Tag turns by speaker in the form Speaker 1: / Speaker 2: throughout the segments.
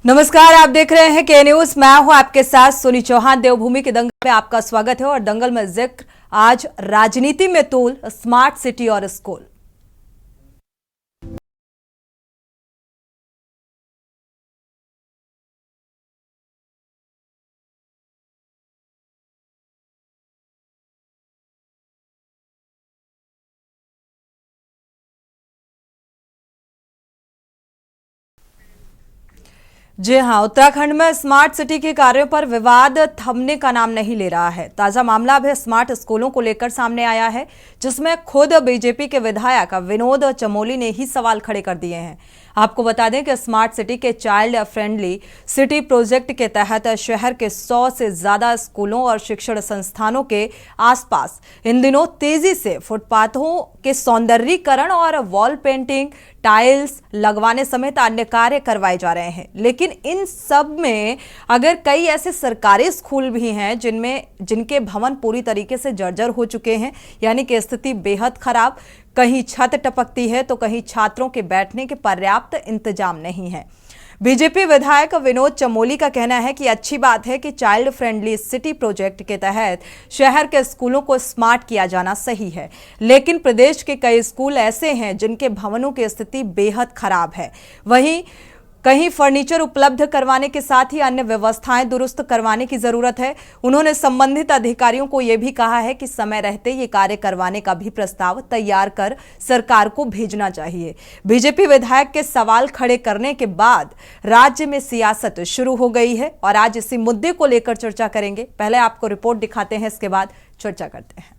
Speaker 1: नमस्कार, आप देख रहे हैं के न्यूज। मैं हूं आपके साथ सोनी चौहान। देवभूमि के दंगल में आपका स्वागत है और दंगल में जिक्र आज राजनीति में तूल स्मार्ट सिटी और स्कूल। जी हां, उत्तराखंड में स्मार्ट सिटी के कार्यों पर विवाद थमने का नाम नहीं ले रहा है। ताजा मामला अब स्मार्ट स्कूलों को लेकर सामने आया है, जिसमें खुद बीजेपी के विधायक विनोद चमोली ने ही सवाल खड़े कर दिए हैं। आपको बता दें कि स्मार्ट सिटी के चाइल्ड फ्रेंडली सिटी प्रोजेक्ट के तहत शहर के 100 से ज्यादा स्कूलों और शिक्षण संस्थानों के आसपास इन दिनों तेजी से फुटपाथों के सौंदर्यीकरण और वॉल पेंटिंग, टाइल्स लगवाने समेत अन्य कार्य करवाए जा रहे हैं। लेकिन इन सब में अगर कई ऐसे सरकारी स्कूल भी हैं जिनके भवन पूरी तरीके से जर्जर हो चुके हैं, यानी कि स्थिति बेहद खराब, कहीं छत टपकती है तो कहीं छात्रों के बैठने के पर्याप्त इंतजाम नहीं है। बीजेपी विधायक विनोद चमोली का कहना है कि अच्छी बात है कि चाइल्ड फ्रेंडली सिटी प्रोजेक्ट के तहत शहर के स्कूलों को स्मार्ट किया जाना सही है, लेकिन प्रदेश के कई स्कूल ऐसे हैं जिनके भवनों की स्थिति बेहद खराब है। वहीं कहीं फर्नीचर उपलब्ध करवाने के साथ ही अन्य व्यवस्थाएं दुरुस्त करवाने की जरूरत है। उन्होंने संबंधित अधिकारियों को यह भी कहा है कि समय रहते ये कार्य करवाने का भी प्रस्ताव तैयार कर सरकार को भेजना चाहिए। बीजेपी विधायक के सवाल खड़े करने के बाद राज्य में सियासत शुरू हो गई है और आज इसी मुद्दे को लेकर चर्चा करेंगे। पहले आपको रिपोर्ट दिखाते हैं, इसके बाद चर्चा करते हैं।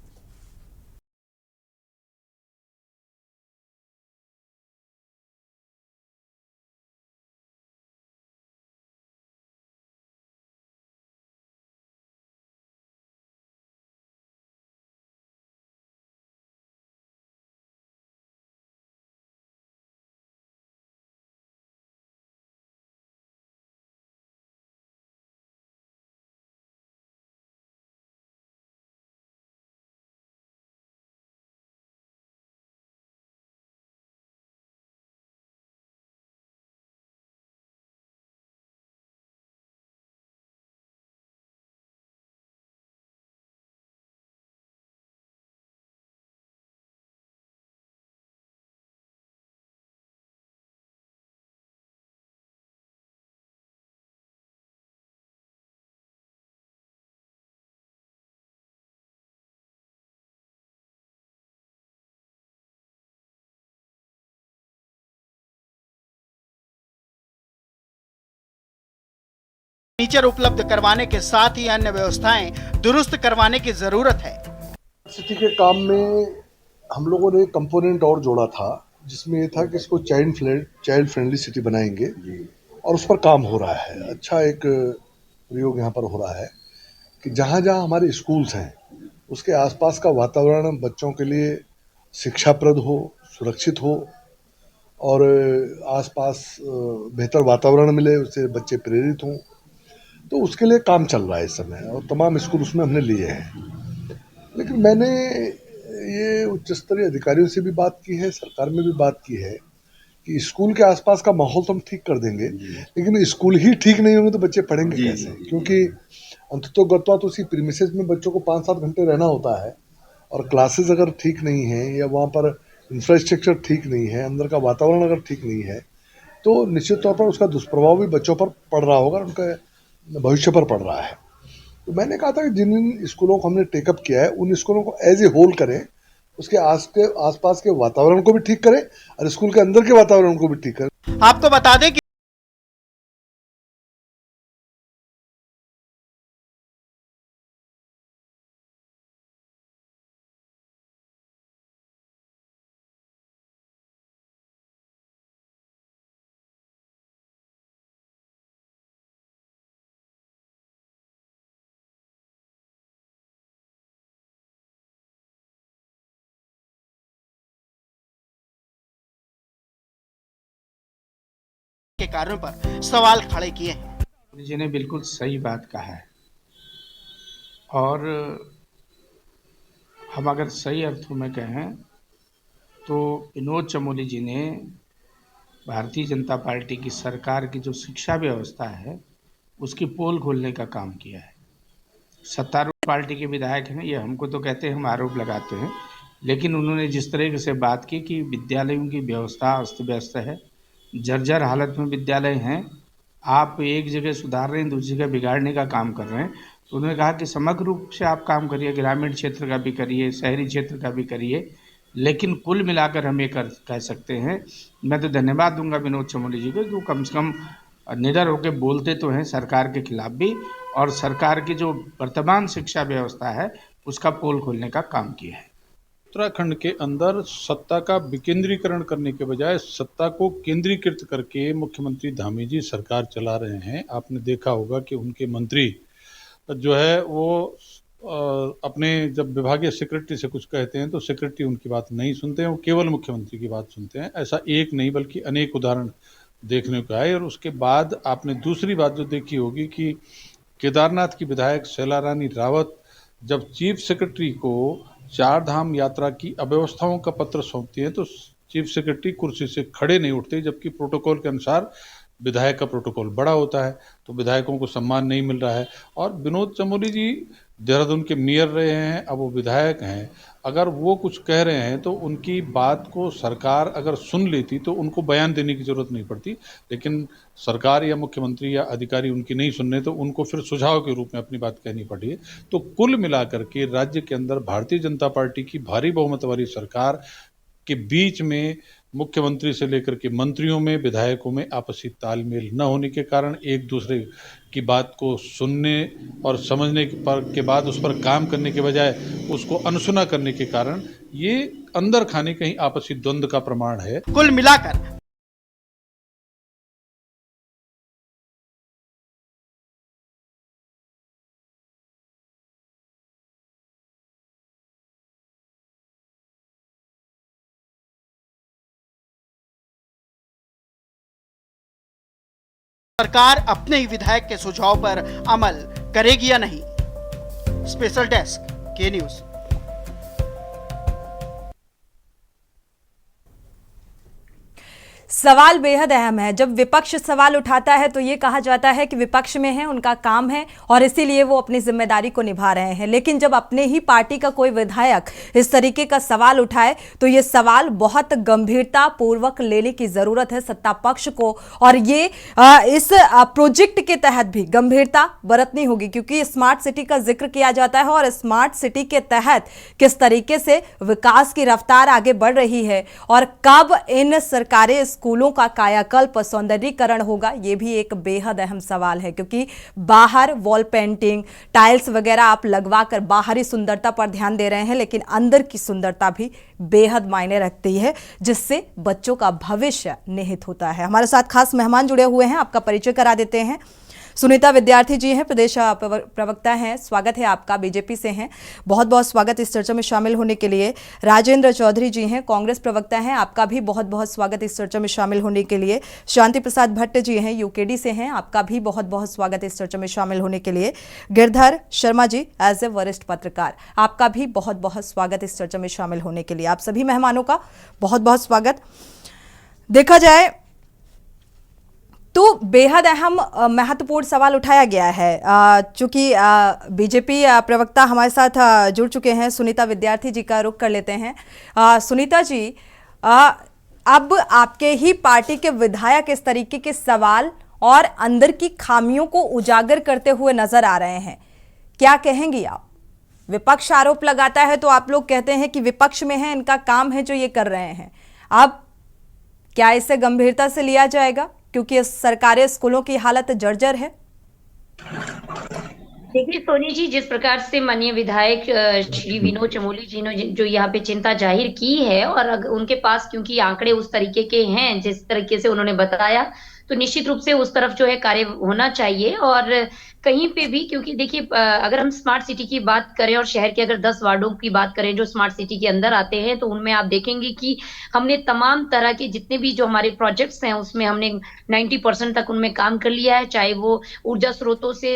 Speaker 2: फर्नीचर उपलब्ध करवाने के साथ ही अन्य व्यवस्थाएं दुरुस्त करवाने की जरूरत है।
Speaker 3: सिटी के काम में हम लोगों ने एक कंपोनेंट और जोड़ा था, जिसमें ये था कि इसको चाइल्ड फ्रेंडली सिटी बनाएंगे और उस पर काम हो रहा है। अच्छा एक प्रयोग यहाँ पर हो रहा है कि जहाँ जहाँ हमारे स्कूल्स हैं उसके आसपास का वातावरण बच्चों के लिए शिक्षाप्रद हो, सुरक्षित हो और आसपास बेहतर वातावरण मिले, उससे बच्चे प्रेरित हों। तो उसके लिए काम चल रहा है इस समय और तमाम स्कूल उसमें हमने लिए हैं। लेकिन मैंने ये उच्च स्तरीय अधिकारियों से भी बात की है, सरकार में भी बात की है कि स्कूल के आसपास का माहौल तो हम ठीक कर देंगे, लेकिन स्कूल ही ठीक नहीं होंगे तो बच्चे पढ़ेंगे कैसे? क्योंकि अंततोगत्वा तो उसी प्रीमिसेस में बच्चों को 5-7 घंटे रहना होता है और क्लासेस अगर ठीक नहीं है या वहाँ पर इंफ्रास्ट्रक्चर ठीक नहीं है, अंदर का वातावरण अगर ठीक नहीं है, तो निश्चित तौर पर उसका दुष्प्रभाव भी बच्चों पर पड़ रहा होगा, उनके भविष्य पर पड़ रहा है। तो मैंने कहा था कि जिन स्कूलों को हमने टेकअप किया है उन स्कूलों को एज ए होल करें, उसके आसपास के वातावरण को भी ठीक करें और स्कूल के अंदर के वातावरण को भी ठीक करें।
Speaker 2: आपको बता दें कि के कार्यों पर सवाल खड़े किए हैं।
Speaker 4: जी ने बिल्कुल सही बात कहा है और हम अगर सही अर्थों में कहें तो विनोद चमोली जी ने भारतीय जनता पार्टी की सरकार की जो शिक्षा व्यवस्था है उसकी पोल खोलने का काम किया है। सत्तारूढ़ पार्टी के विधायक हैं, ये हमको तो कहते हैं, हम आरोप लगाते हैं, लेकिन उन्होंने जिस तरीके से बात की कि विद्यालयों की व्यवस्था अस्त व्यस्त है, जर्जर हालत में विद्यालय हैं, आप एक जगह सुधार रहे हैं, दूसरी जगह बिगाड़ने का काम कर रहे हैं। तो उन्होंने कहा कि समग्र रूप से आप काम करिए, ग्रामीण क्षेत्र का भी करिए, शहरी क्षेत्र का भी करिए, लेकिन कुल मिलाकर हम ये कह सकते हैं। मैं तो धन्यवाद दूंगा विनोद चमोली जी को, जो कम से कम निडर होकर बोलते तो हैं सरकार के खिलाफ भी, और सरकार की जो वर्तमान शिक्षा व्यवस्था है उसका पोल खोलने का काम किया है।
Speaker 5: उत्तराखंड के अंदर सत्ता का विकेंद्रीकरण करने के बजाय सत्ता को केंद्रीकृत करके मुख्यमंत्री धामी जी सरकार चला रहे हैं। आपने देखा होगा कि उनके मंत्री जो है वो अपने जब विभागीय सेक्रेटरी से कुछ कहते हैं तो सेक्रेटरी उनकी बात नहीं सुनते हैं, वो केवल मुख्यमंत्री की बात सुनते हैं। ऐसा एक नहीं बल्कि अनेक उदाहरण देखने को आए। और उसके बाद आपने दूसरी बात जो देखी होगी कि केदारनाथ की विधायक शैला रानी रावत जब चीफ सेक्रेटरी को चार धाम यात्रा की अव्यवस्थाओं का पत्र सौंपती है तो चीफ सेक्रेटरी कुर्सी से खड़े नहीं उठते, जबकि प्रोटोकॉल के अनुसार विधायक का प्रोटोकॉल बड़ा होता है, तो विधायकों को सम्मान नहीं मिल रहा है। और विनोद चमोली जी देहरादून के मेयर रहे हैं, अब वो विधायक हैं, अगर वो कुछ कह रहे हैं तो उनकी बात को सरकार अगर सुन लेती तो उनको बयान देने की जरूरत नहीं पड़ती, लेकिन सरकार या मुख्यमंत्री या अधिकारी उनकी नहीं सुन रहे तो उनको फिर सुझाव के रूप में अपनी बात कहनी पड़ी है। तो कुल मिलाकर के राज्य के अंदर भारतीय जनता पार्टी की भारी बहुमत वाली सरकार के बीच में मुख्यमंत्री से लेकर के मंत्रियों में, विधायकों में आपसी तालमेल न होने के कारण, एक दूसरे की बात को सुनने और समझने के बाद उस पर काम करने के बजाय उसको अनसुना करने के कारण ये अंदर खाने कहीं आपसी द्वंद्व का प्रमाण है।
Speaker 2: कुल मिलाकर सरकार अपने ही विधायक के सुझाव पर अमल करेगी या नहीं। स्पेशल डेस्क के न्यूज।
Speaker 1: सवाल बेहद अहम है। जब विपक्ष सवाल उठाता है तो ये कहा जाता है कि विपक्ष में है, उनका काम है और इसीलिए वो अपनी जिम्मेदारी को निभा रहे हैं। लेकिन जब अपने ही पार्टी का कोई विधायक इस तरीके का सवाल उठाए तो ये सवाल बहुत गंभीरता पूर्वक लेने की जरूरत है सत्ता पक्ष को, और ये इस प्रोजेक्ट के तहत भी गंभीरता बरतनी होगी, क्योंकि स्मार्ट सिटी का जिक्र किया जाता है और स्मार्ट सिटी के तहत किस तरीके से विकास की रफ्तार आगे बढ़ रही है और कब इन सरकारी स्कूलों का कायाकल्प सौंदर्यीकरण होगा, यह भी एक बेहद अहम सवाल है। क्योंकि बाहर वॉल पेंटिंग, टाइल्स वगैरह आप लगवाकर बाहरी सुंदरता पर ध्यान दे रहे हैं, लेकिन अंदर की सुंदरता भी बेहद मायने रखती है, जिससे बच्चों का भविष्य निहित होता है। हमारे साथ खास मेहमान जुड़े हुए हैं, आपका परिचय करा देते हैं। सुनीता विद्यार्थी जी हैं, प्रदेश प्रवक्ता हैं, स्वागत है आपका, बीजेपी से हैं, बहुत बहुत स्वागत इस चर्चा में शामिल होने के लिए। राजेंद्र चौधरी जी हैं, कांग्रेस प्रवक्ता हैं, आपका भी बहुत बहुत स्वागत इस चर्चा में शामिल होने के लिए। शांति प्रसाद भट्ट जी हैं, यूकेडी से हैं, आपका भी बहुत बहुत स्वागत इस चर्चा में शामिल होने के लिए। गिरधर शर्मा जी एज ए वरिष्ठ पत्रकार, आपका भी बहुत बहुत स्वागत इस चर्चा में शामिल होने के लिए। आप सभी मेहमानों का बहुत बहुत स्वागत। देखा जाए तो बेहद अहम महत्वपूर्ण सवाल उठाया गया है। चूंकि बीजेपी प्रवक्ता हमारे साथ जुड़ चुके हैं, सुनीता विद्यार्थी जी का रुख कर लेते हैं। सुनीता जी, अब आपके ही पार्टी के विधायक इस तरीके के सवाल और अंदर की खामियों को उजागर करते हुए नजर आ रहे हैं, क्या कहेंगी आप? विपक्ष आरोप लगाता है तो आप लोग कहते हैं कि विपक्ष में है, इनका काम है जो ये कर रहे हैं। अब क्या इसे गंभीरता से लिया जाएगा, क्योंकि सरकारी स्कूलों की हालत जर्जर है?
Speaker 6: देखिए सोनी जी, जिस प्रकार से माननीय विधायक श्री विनोद चमोली जी ने जो यहाँ पे चिंता जाहिर की है, और उनके पास क्योंकि आंकड़े उस तरीके के हैं जिस तरीके से उन्होंने बताया, तो निश्चित रूप से उस तरफ जो है कार्य होना चाहिए। और कहीं पे भी, क्योंकि देखिए अगर हम स्मार्ट सिटी की बात करें और शहर के अगर 10 वार्डों की बात करें जो स्मार्ट सिटी के अंदर आते हैं, तो उनमें आप देखेंगे कि हमने तमाम तरह के जितने भी जो हमारे प्रोजेक्ट्स हैं उसमें हमने 90% तक उनमें काम कर लिया है, चाहे वो ऊर्जा स्रोतों से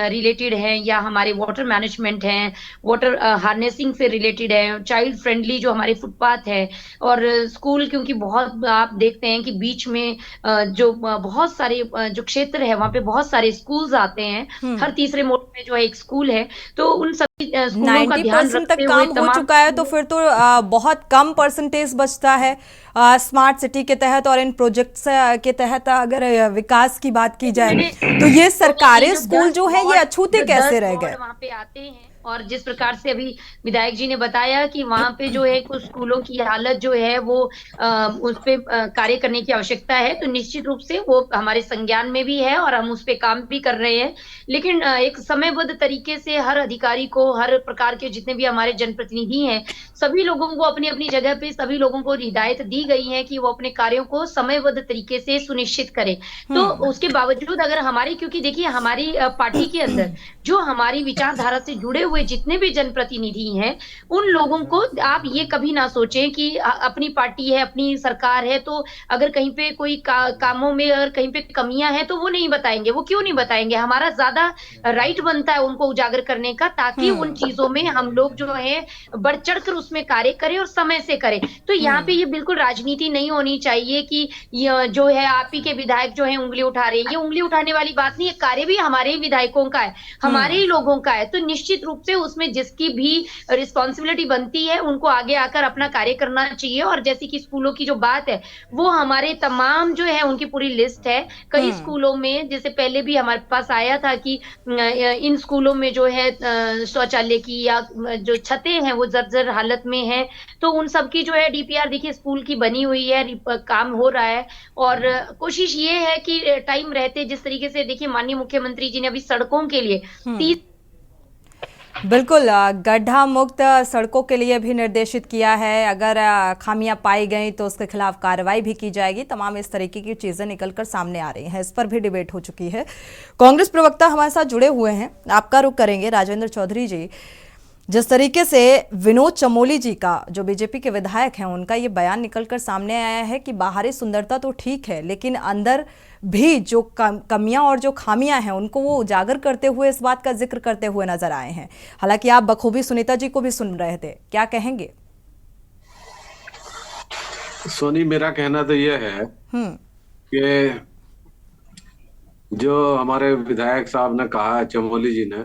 Speaker 6: रिलेटेड है या हमारे वाटर मैनेजमेंट है, वाटर हार्नेसिंग से रिलेटेड है, चाइल्ड फ्रेंडली जो हमारे फुटपाथ है, और स्कूल, क्योंकि बहुत आप देखते हैं कि बीच में बहुत सारे जो क्षेत्र है वहाँ पे बहुत सारे स्कूल्स आते हैं, हर तीसरे मोड़ पे जो है एक स्कूल है, तो उन सभी स्कूलों का ध्यान
Speaker 1: 90%
Speaker 6: रखते
Speaker 1: तक
Speaker 6: हुए
Speaker 1: काम हो
Speaker 6: तमाम
Speaker 1: चुका है, तो फिर तो बहुत कम परसेंटेज बचता है स्मार्ट सिटी के तहत और इन प्रोजेक्ट्स के तहत अगर विकास की बात की जाए तो ये सरकारी स्कूल जो है ये अछूते कैसे रह गए?
Speaker 6: वहाँ पे आते हैं, और जिस प्रकार से अभी विधायक जी ने बताया कि वहां पे जो है कुछ स्कूलों की हालत जो है वो उस पे कार्य करने की आवश्यकता है, तो निश्चित रूप से वो हमारे संज्ञान में भी है और हम उस पे काम भी कर रहे हैं। लेकिन एक समयबद्ध तरीके से हर अधिकारी को, हर प्रकार के जितने भी हमारे जनप्रतिनिधि हैं, सभी लोगों को अपनी अपनी जगह पे सभी लोगों को हिदायत दी गई है कि वो अपने कार्यों को समयबद्ध तरीके से सुनिश्चित करें। तो उसके बावजूद अगर हमारी, क्योंकि देखिए हमारी पार्टी के अंदर जो हमारी विचारधारा से जुड़े हुए जितने भी जनप्रतिनिधि हैं, उन लोगों को आप ये कभी ना सोचें कि अपनी पार्टी है, अपनी सरकार है, तो अगर कहीं पे कोई कामों में अगर कहीं पे कमियां हैं तो वो नहीं बताएंगे। वो क्यों नहीं बताएंगे? हमारा ज्यादा राइट बनता है उनको उजागर करने का, ताकि उन चीजों में हम लोग जो है बढ़ चढ़ कर उसमें कार्य करें और समय से करें। तो यहाँ पे ये बिल्कुल राजनीति नहीं होनी चाहिए कि जो है आप ही के विधायक जो है उंगली उठा रहे हैं। ये उंगली उठाने वाली बात नहीं है, कार्य भी हमारे ही विधायकों का है, हमारे ही लोगों का है। तो निश्चित रूप से उसमें जिसकी भी रिस्पॉन्सिबिलिटी बनती है उनको आगे आकर अपना कार्य करना चाहिए। और जैसे कि स्कूलों की जो बात है, वो हमारे तमाम जो है उनकी पूरी लिस्ट है। कई स्कूलों में जैसे पहले भी हमारे पास आया था कि इन स्कूलों में जो है शौचालय की या जो छतें हैं वो जर्जर हालत में है, तो उन सब की जो है डीपीआर देखिए स्कूल की बनी हुई है, काम हो रहा है। और कोशिश ये है कि टाइम रहते, जिस तरीके से देखिए माननीय मुख्यमंत्री जी ने अभी सड़कों के लिए 30
Speaker 1: बिल्कुल गड्ढा मुक्त सड़कों के लिए भी निर्देशित किया है। अगर खामियां पाई गई तो उसके खिलाफ कार्रवाई भी की जाएगी। तमाम इस तरीके की चीजें निकलकर सामने आ रही हैं, इस पर भी डिबेट हो चुकी है। कांग्रेस प्रवक्ता हमारे साथ जुड़े हुए हैं, आपका रुख करेंगे। राजेंद्र चौधरी जी, जिस तरीके से विनोद चमोली जी का, जो बीजेपी के विधायक हैं, उनका ये बयान निकलकर सामने आया है कि बाहरी सुंदरता तो ठीक है लेकिन अंदर भी जो कमियां और जो खामियां हैं उनको वो उजागर करते हुए इस बात का जिक्र करते हुए नजर आए हैं। हालांकि आप बखूबी सुनीता जी को भी सुन रहे थे, क्या कहेंगे?
Speaker 7: सोनी, मेरा कहना तो यह है कि जो हमारे विधायक साहब ने कहा है, चमोली जी ने,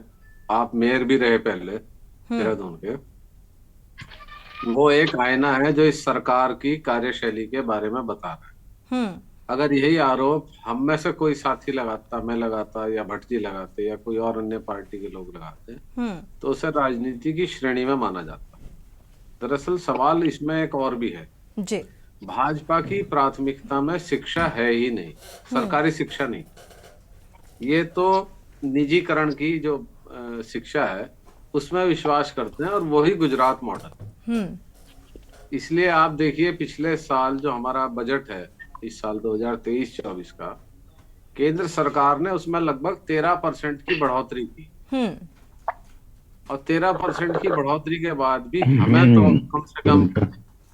Speaker 7: आप मेयर भी रहे पहले देहरादून के, वो एक आईना है जो इस सरकार की कार्यशैली के बारे में बता रहा है। अगर यही आरोप हम में से कोई साथी लगाता, मैं लगाता या भट्ट जी लगाते या कोई और अन्य पार्टी के लोग लगाते, तो उसे राजनीति की श्रेणी में माना जाता। दरअसल सवाल इसमें एक और भी है
Speaker 1: जी।
Speaker 7: भाजपा की प्राथमिकता में शिक्षा है ही नहीं, सरकारी शिक्षा नहीं। ये तो निजीकरण की जो शिक्षा है उसमें विश्वास करते हैं, और वही गुजरात मॉडल। इसलिए आप देखिए पिछले साल जो हमारा बजट है, इस साल 2023-24 का, केंद्र सरकार ने उसमें लगभग 13% की बढ़ोतरी की। और 13% की बढ़ोतरी के बाद भी हमें तो कम से कम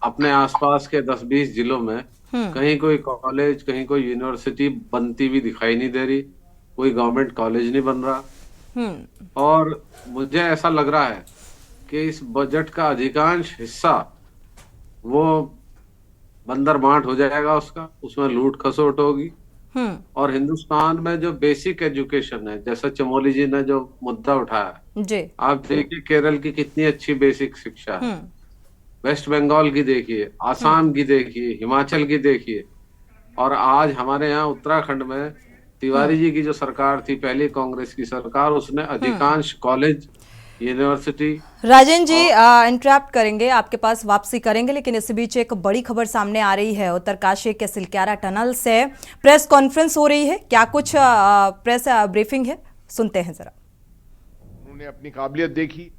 Speaker 7: अपने आसपास के 10-20 जिलों में कहीं कोई कॉलेज, कहीं कोई यूनिवर्सिटी बनती भी दिखाई नहीं दे रही, कोई गवर्नमेंट कॉलेज नहीं बन रहा। और मुझे ऐसा लग रहा है कि इस बजट का अधिकांश हिस्सा वो बंदर बांट हो जाएगा, उसमें लूट खसोट होगी। और हिंदुस्तान में जो बेसिक एजुकेशन है, जैसा चमोली जी ने जो मुद्दा उठाया जी, आप देखिए केरल की कितनी अच्छी बेसिक शिक्षा है, वेस्ट बंगाल की देखिए, आसाम की देखिए, हिमाचल की देखिए, और आज हमारे यहाँ उत्तराखंड में तिवारी जी की जो सरकार थी, पहली कांग्रेस की सरकार, उसने अधिकांश कॉलेज, यूनिवर्सिटी।
Speaker 1: राजेंद्र जी इंटरप्ट करेंगे, आपके पास वापसी करेंगे, लेकिन इसी बीच एक बड़ी खबर सामने आ रही है। उत्तरकाशी के सिलक्यारा टनल से प्रेस कॉन्फ्रेंस हो रही है, क्या कुछ प्रेस ब्रीफिंग है, सुनते हैं जरा।
Speaker 8: उन्होंने अपनी काबिलियत देखी,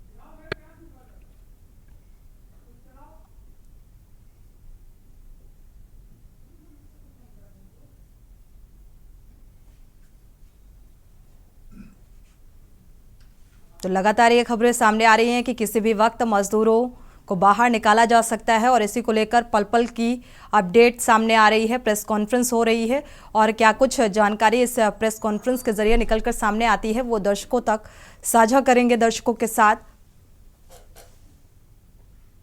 Speaker 1: तो लगातार ये खबरें सामने आ रही हैं कि किसी भी वक्त मजदूरों को बाहर निकाला जा सकता है और इसी को लेकर पल पल की अपडेट सामने आ रही है। प्रेस कॉन्फ्रेंस हो रही है और क्या कुछ जानकारी इस प्रेस कॉन्फ्रेंस के जरिए निकलकर सामने आती है वो दर्शकों तक साझा करेंगे दर्शकों के साथ।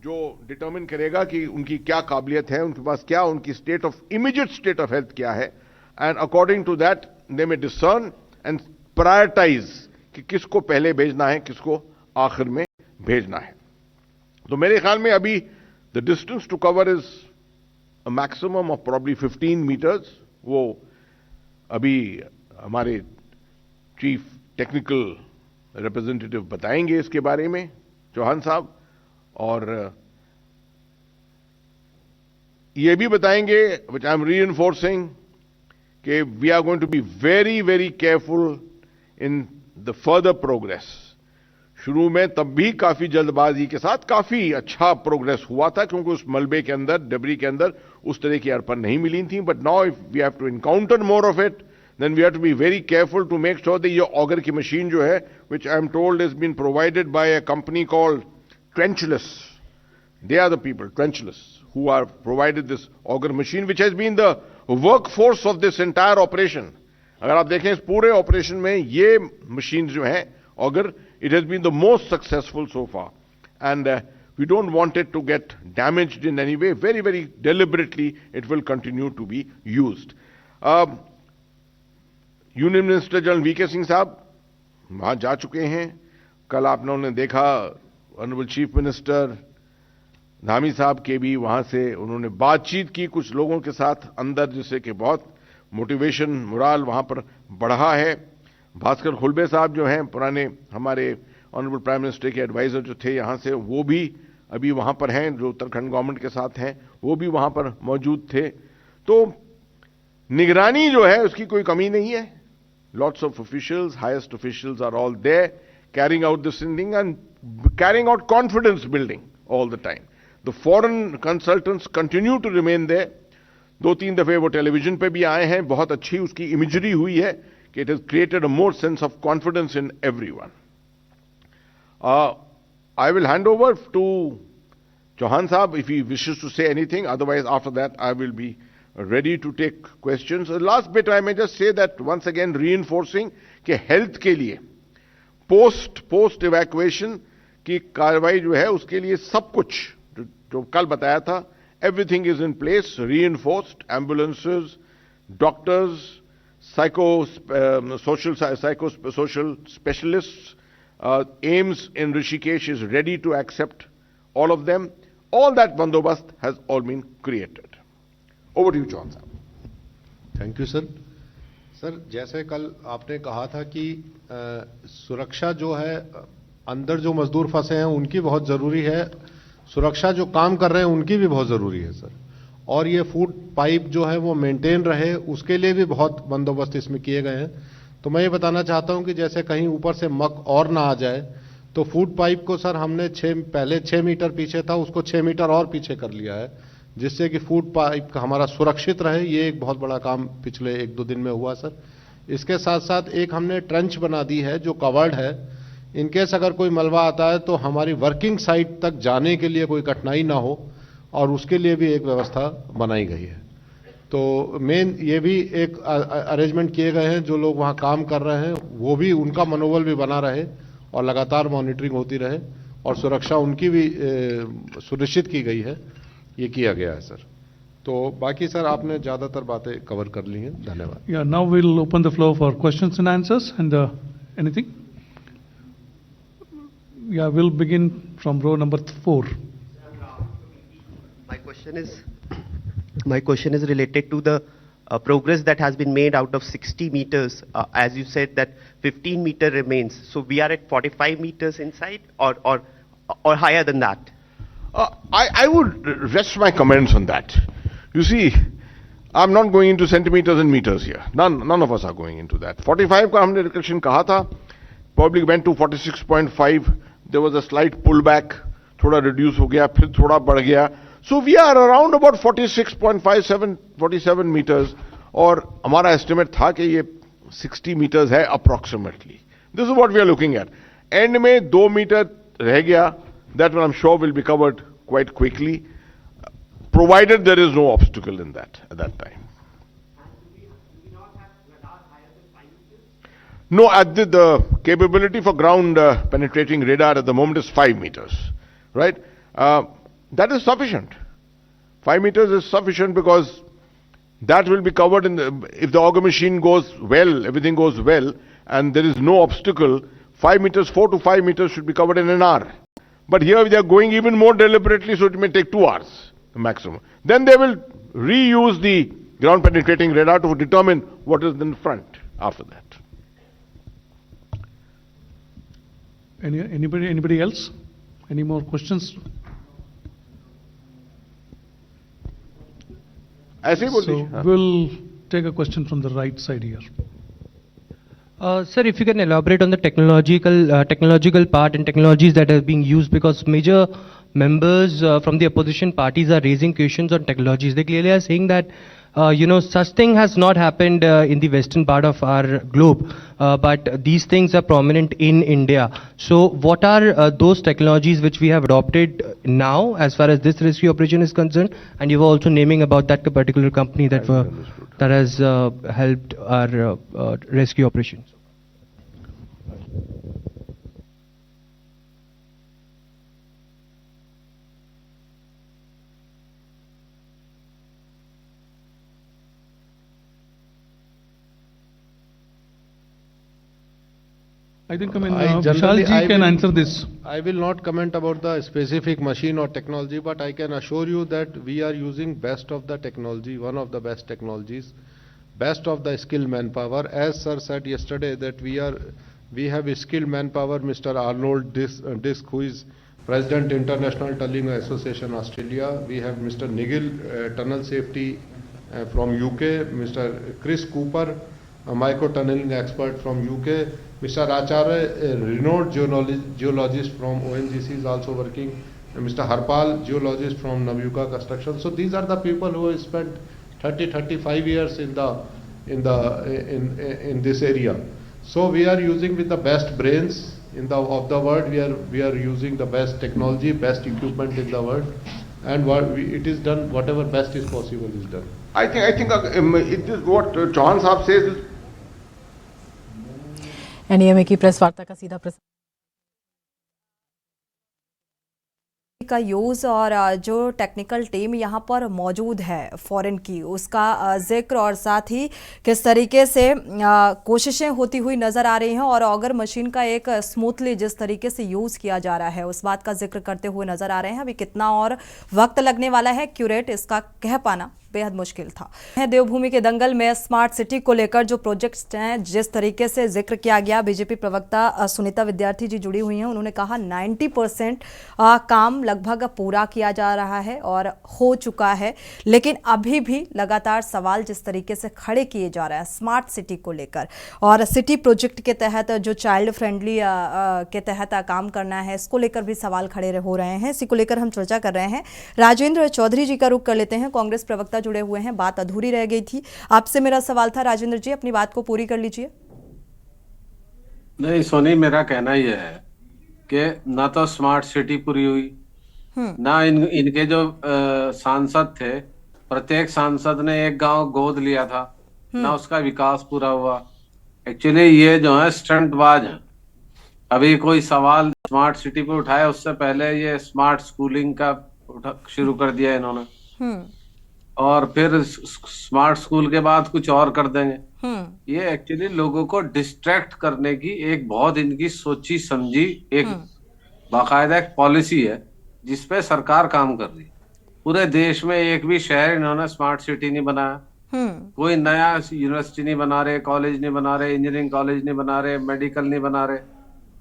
Speaker 8: जो डिटरमिन करेगा कि उनकी क्या काबिलियत है, उनके पास क्या उनकी इमीडिएट स्टेट ऑफ हेल्थ क्या है, and according to that they may discern and prioritise कि किसको पहले भेजना है, किसको आखिर में भेजना है। तो मेरे ख्याल में अभी the distance to cover is a maximum of probably 15 metres. वो अभी हमारे चीफ टेक्निकल रिप्रेजेंटेटिव बताएंगे इसके बारे में, चौहान साहब, और ये भी बताएंगे विच आई एम रीइंफोर्सिंग कि we are going to be very very careful in the further progress. शुरू में तब भी काफी जल्दबाजी के साथ काफी अच्छा प्रोग्रेस हुआ था क्योंकि उस मलबे के अंदर, डेब्री के अंदर उस तरह की अड़पन नहीं मिली थी। But now if we have to encounter more of it then we have to be very careful to make sure that ये ऑगर की मशीन जो है, which I am told is been provided by a company called Trenchless. They are the people, Trenchless, who are provided this auger machine, which has been the workforce of this entire operation. अगर आप देखें इस पूरे operation में ये machine जो है auger, it has been the most successful so far, and we don't want it to get damaged in any way. Very, very deliberately, it will continue to be used. Union minister general VK Singh साहब वहां जा चुके हैं। कल आपने उन्हें देखा, honourable chief minister Dhami साहब के भी वहां से उन्होंने बातचीत की कुछ लोगों के साथ अंदर, जिससे कि बहुत मोटिवेशन, मोराल वहां पर बढ़ा है। भास्कर खुलबे साहब जो हैं, पुराने हमारे ऑनरेबल प्राइम मिनिस्टर के एडवाइजर जो थे यहाँ से, वो भी अभी वहां पर हैं, जो उत्तराखंड गवर्नमेंट के साथ हैं, वो भी वहां पर मौजूद थे। तो निगरानी जो है उसकी कोई कमी नहीं है। Lots of officials, highest officials are all there carrying out this thing and carrying out confidence building all the time. The foreign consultants continue to remain there. 2-3 दफे वो टेलीविजन पे भी आए हैं, बहुत अच्छी उसकी इमेजरी हुई है कि it has created a more sense of confidence in everyone. I will hand over to Chauhan Saab if he wishes to say anything. Otherwise, after that, I will be ready to take questions. The last bit, I may just say that once again reinforcing कि health के लिए post evacuation की कार्रवाई जो है उसके लिए सब कुछ जो कल बताया था, everything is in place, reinforced, ambulances, doctors, social specialists, AIIMS in Rishikesh is ready to accept all of them. All that बंदोबस्त has all been created. Over to you Chauhan sahab.
Speaker 9: Thank you sir. Sir, जैसे कल आपने कहा था कि सुरक्षा जो है, अंदर जो मजदूर फंसे हैं उनकी बहुत ज़रूरी है, सुरक्षा जो काम कर रहे हैं उनकी भी बहुत ज़रूरी है सर. और ये फूड पाइप जो है वो मेंटेन रहे, उसके लिए भी बहुत बंदोबस्त इसमें किए गए हैं. तो मैं ये बताना चाहता हूं कि जैसे कहीं ऊपर से मक और ना आ जाए, तो फूड पाइप को सर हमने पहले 6 मीटर पीछे था, उसको 6 मीटर और पीछे कर लिया है, जिससे कि फूड पाइप हमारा सुरक्षित रहे. ये एक बहुत बड़ा काम पिछले 1-2 दिन में हुआ सर. इसके साथ साथ एक हमने ट्रंच बना दी है जो कवर्ड है. इनकेस अगर कोई मलबा आता है तो हमारी वर्किंग साइट तक जाने के लिए कोई कठिनाई ना हो, और उसके लिए भी एक व्यवस्था बनाई गई है. तो मेन ये भी एक अरेंजमेंट किए गए हैं, जो लोग वहाँ काम कर रहे हैं वो भी, उनका मनोबल भी बना रहे और लगातार मॉनिटरिंग होती रहे और सुरक्षा उनकी भी सुनिश्चित की गई है. ये किया गया है सर. तो बाकी सर आपने ज़्यादातर बातें कवर कर ली हैं. धन्यवाद.
Speaker 5: Yeah, now we'll open the floor for questions and answers. And anything? Yeah, we'll begin from row number 4.
Speaker 10: My question is related to the progress that has been made out of 60 meters. As you said that 15 meter remains. So we are at 45 meters inside, or higher than that.
Speaker 8: I would rest my comments on that. You see, I'm not going into centimeters and meters here. None of us are going into that. 45 का हमने recollection कहा था. Probably went to 46.5. There was a slight pullback. थोड़ा reduce हो गया, फिर थोड़ा बढ़ गया. So we are around about 46.57, 47 meters. और हमारा estimate था कि ये 60 meters है approximately. This is what we are looking at. And में 2 मीटर रह गया, that I am sure will be covered quite quickly, provided there is no obstacle in that at that time. No, the capability for ground penetrating radar at the moment is 5 meters, right? That is sufficient. 5 meters is sufficient because that will be covered if the auger machine goes well, everything goes well, and there is no obstacle, 5 meters, 4 to 5 meters should be covered in an hour. But here they are going even more deliberately, so it may take 2 hours maximum. Then they will reuse the ground penetrating radar to determine what is in front after that.
Speaker 5: Anybody else? Any more questions?
Speaker 8: ऐसे ही बोल
Speaker 5: So
Speaker 8: दीजिए.
Speaker 5: we'll take a question from the right side here.
Speaker 11: Sir, if you can elaborate on the technological part and technologies that are being used, because major members from the opposition parties are raising questions on technologies. They clearly are saying that such thing has not happened in the western part of our globe, but these things are prominent in India. So what are those technologies which we have adopted now as far as this rescue operation is concerned? And you were also naming about that particular company that has helped our rescue operations.
Speaker 5: I think, Vishal ji can answer this.
Speaker 9: I will not comment about the specific machine or technology, but I can assure you that we are using best of the technology, one of the best technologies, best of the skilled manpower. As sir said yesterday that we have a skilled manpower, Mr. Arnold Disk, who is President International Tunneling Association Australia. We have Mr. Nigel, Tunnel Safety from UK, Mr. Chris Cooper, a micro-tunneling expert from UK, Mr. Acharya, a renowned geologist from ONGC is also working, and Mr. Harpal, geologist from Navayuga Construction. So these are the people who have spent 30-35 years in this area. So we are using with the best brains of the world. We are using the best technology, best equipment in the world, and it is done. Whatever best is possible is done.
Speaker 8: I think it is what Chauhan Saab says.
Speaker 12: NDMA की press वार्ता का सीधा प्रसारण
Speaker 1: का use और जो technical team यहाँ पर मौजूद है फॉरेन की, उसका जिक्र और साथ ही किस तरीके से कोशिशें होती हुई नज़र आ रही हैं और ऑगर मशीन का एक स्मूथली जिस तरीके से यूज़ किया जा रहा है उस बात का जिक्र करते हुए नज़र आ रहे हैं। अभी कितना और वक्त लगने वाला है एक्यूरेट इसका कह पाना बेहद मुश्किल था। देवभूमि के दंगल में स्मार्ट सिटी को लेकर जो प्रोजेक्ट्स हैं जिस तरीके से जिक्र किया गया, बीजेपी प्रवक्ता सुनीता विद्यार्थी जी जुड़ी हुई हैं, उन्होंने कहा 90% काम लगभग पूरा किया जा रहा है और हो चुका है, लेकिन अभी भी लगातार सवाल जिस तरीके से खड़े किए जा रहे हैं स्मार्ट सिटी को लेकर और सिटी प्रोजेक्ट के तहत जो चाइल्ड फ्रेंडली के तहत काम करना है इसको लेकर भी सवाल खड़े हो रहे हैं। इसी को लेकर हम चर्चा कर रहे हैं। राजेंद्र चौधरी जी का रुख कर लेते हैं, कांग्रेस प्रवक्ता जुड़े हुए हैं। बात अधूरी रह गई थी, आपसे मेरा सवाल था राजेंद्र जी, अपनी बात को पूरी कर लीजिए।
Speaker 7: नहीं सोनी, मेरा कहना यह है कि ना तो स्मार्ट सिटी पूरी हुई, ना इनके जो सांसद थे, प्रत्येक सांसद ने एक गांव गोद लिया था, ना उसका विकास पूरा हुआ। एक्चुअली ये जो है स्टंटबाज है। अभी कोई सवाल स्मार्ट सिटी पे उठाया उससे पहले ये स्मार्ट स्कूलिंग का शुरू कर दिया इन्होंने, और फिर स्मार्ट स्कूल के बाद कुछ और कर देंगे। ये एक्चुअली लोगों को डिस्ट्रैक्ट करने की एक बहुत इनकी सोची समझी एक बाकायदा एक पॉलिसी है जिसपे सरकार काम कर रही है। पूरे देश में एक भी शहर इन्होंने स्मार्ट सिटी नहीं बनाया, कोई नया यूनिवर्सिटी नहीं बना रहे, कॉलेज नहीं बना रहे, इंजीनियरिंग कॉलेज नहीं बना रहे, मेडिकल नहीं बना रहे।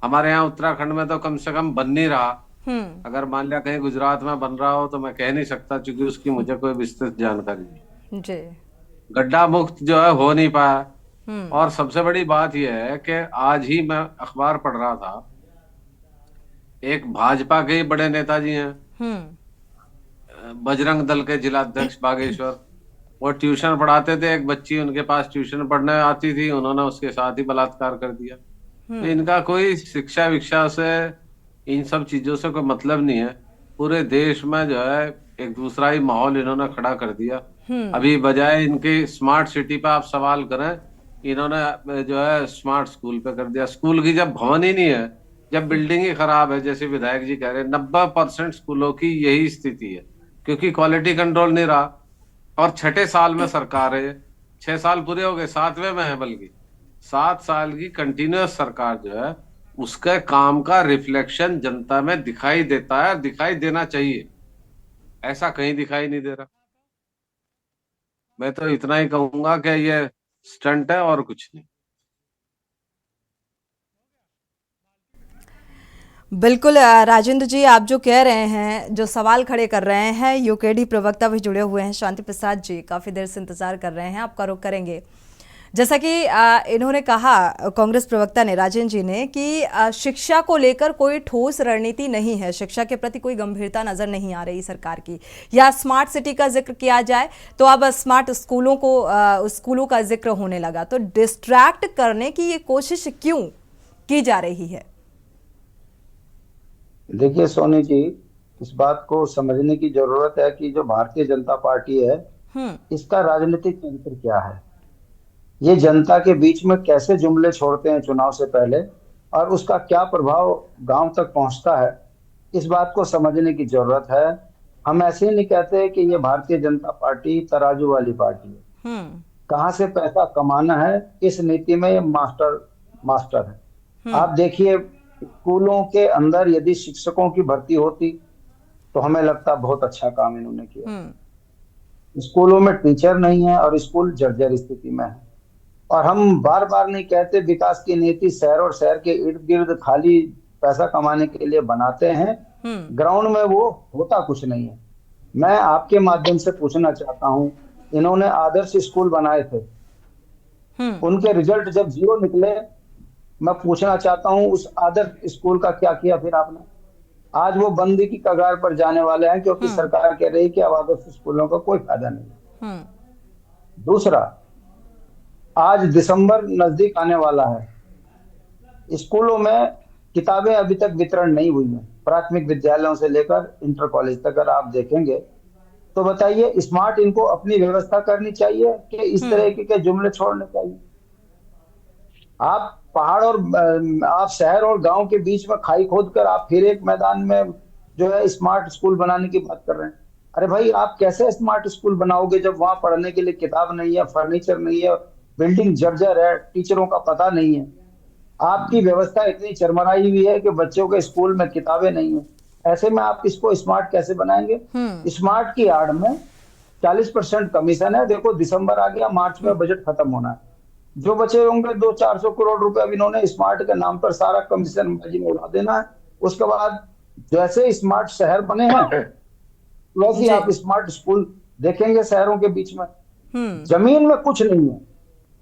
Speaker 7: हमारे यहाँ उत्तराखंड में तो कम से कम बन नहीं रहा। अगर मान लिया कहीं गुजरात में बन रहा हो तो मैं कह नहीं सकता क्योंकि उसकी मुझे कोई विस्तृत जानकारी नहीं। गड्ढा मुक्त जो है हो नहीं पाया। और सबसे बड़ी बात यह है कि आज ही मैं अखबार पढ़ रहा था, एक भाजपा के बड़े नेताजी हैं, बजरंग दल के जिला अध्यक्ष बागेश्वर, वो ट्यूशन पढ़ाते थे। एक बच्ची उनके पास ट्यूशन पढ़ने आती थी, उन्होंने उसके साथ ही बलात्कार कर दिया। तो इनका कोई शिक्षा विक्षा से, इन सब चीजों से कोई मतलब नहीं है। पूरे देश में जो है एक दूसरा ही माहौल इन्होंने खड़ा कर दिया। अभी बजाय इनकी स्मार्ट सिटी पे आप सवाल करें, इन्होंने जो है स्मार्ट स्कूल पे कर दिया। स्कूल की जब भवन ही नहीं है, जब बिल्डिंग ही खराब है, जैसे विधायक जी कह रहे हैं, 90% स्कूलों की यही स्थिति है, क्योंकि क्वालिटी कंट्रोल नहीं रहा। और 6ठे साल में सरकार है, 6 साल पूरे हो गए, 7वें में है, बल्कि 7 साल की कंटिन्यूअस सरकार जो है, उसके काम का रिफ्लेक्शन जनता में दिखाई देता है, दिखाई देना चाहिए। ऐसा कहीं दिखाई नहीं दे रहा। मैं तो इतना ही कहूंगा कि ये स्टंट है और कुछ नहीं।
Speaker 1: बिल्कुल राजेंद्र जी, आप जो कह रहे हैं, जो सवाल खड़े कर रहे हैं, यूकेडी प्रवक्ता भी जुड़े हुए हैं, शांति प्रसाद जी काफ़ी देर से इंतजार कर रहे हैं, आपका रुख करेंगे। जैसा कि इन्होंने कहा, कांग्रेस प्रवक्ता ने, राजेंद्र जी ने, कि शिक्षा को लेकर कोई ठोस रणनीति नहीं है, शिक्षा के प्रति कोई गंभीरता नजर नहीं आ रही सरकार की। या स्मार्ट सिटी का जिक्र किया जाए तो अब स्मार्ट स्कूलों का जिक्र होने लगा, तो डिस्ट्रैक्ट करने की ये कोशिश क्यों की जा रही है?
Speaker 13: देखिए सोनी जी, इस बात को समझने की जरूरत है कि जो भारतीय जनता पार्टी है, इसका राजनीतिक चरित्र क्या है, ये जनता के बीच में कैसे जुमले छोड़ते हैं चुनाव से पहले, और उसका क्या प्रभाव गांव तक पहुंचता है, इस बात को समझने की जरूरत है। हम ऐसे ही नहीं कहते कि ये भारतीय जनता पार्टी तराजू वाली पार्टी है। कहां से पैसा कमाना है, इस नीति में ये मास्टर है। आप देखिए, स्कूलों के अंदर यदि शिक्षकों की भर्ती होती तो हमें लगता बहुत अच्छा काम इन्होंने किया। स्कूलों में टीचर नहीं है और स्कूल जर्जर स्थिति में है। और हम बार बार नहीं कहते विकास की नीति शहर और शहर के इर्द गिर्द खाली पैसा कमाने के लिए बनाते हैं, ग्राउंड में वो होता कुछ नहीं है। मैं आपके माध्यम से पूछना चाहता हूँ, इन्होंने आदर्श स्कूल बनाए थे, उनके रिजल्ट जब 0 निकले, मैं पूछना चाहता हूं उस आदर्श स्कूल का क्या किया फिर आपने? आज वो बंदी की कगार पर जाने वाले हैं, क्योंकि सरकार कह रही है कि अब आदर्श स्कूलों का कोई फायदा नहीं। दूसरा, आज दिसंबर नजदीक आने वाला है, स्कूलों में किताबें अभी तक वितरण नहीं हुई हैं, प्राथमिक विद्यालयों से लेकर इंटर कॉलेज तक। अगर आप देखेंगे तो बताइए, स्मार्ट इनको अपनी व्यवस्था करनी चाहिए कि इस तरह के जुमले छोड़ने चाहिए? आप पहाड़ और आप शहर और गांव के बीच में खाई खोद कर आप फिर एक मैदान में जो है स्मार्ट स्कूल बनाने की बात कर रहे हैं। अरे भाई, आप कैसे स्मार्ट स्कूल बनाओगे जब वहां पढ़ने के लिए किताब नहीं है, फर्नीचर नहीं है, बिल्डिंग जर्जर है, टीचरों का पता नहीं है। आपकी व्यवस्था इतनी चरमराई हुई है कि बच्चों के स्कूल में किताबें नहीं है। ऐसे में आप इसको स्मार्ट कैसे बनाएंगे? स्मार्ट की आड़ में 40% कमीशन है। देखो, दिसंबर आ गया, मार्च में बजट खत्म होना है, जो बचे होंगे 200-400 करोड़ रुपए अब इन्होंने स्मार्ट के नाम पर सारा कमीशन बाजी में उड़ा देना है। उसके बाद जैसे स्मार्ट शहर बने हैं, वैसे आप स्मार्ट स्कूल देखेंगे शहरों के बीच में। जमीन में कुछ नहीं है,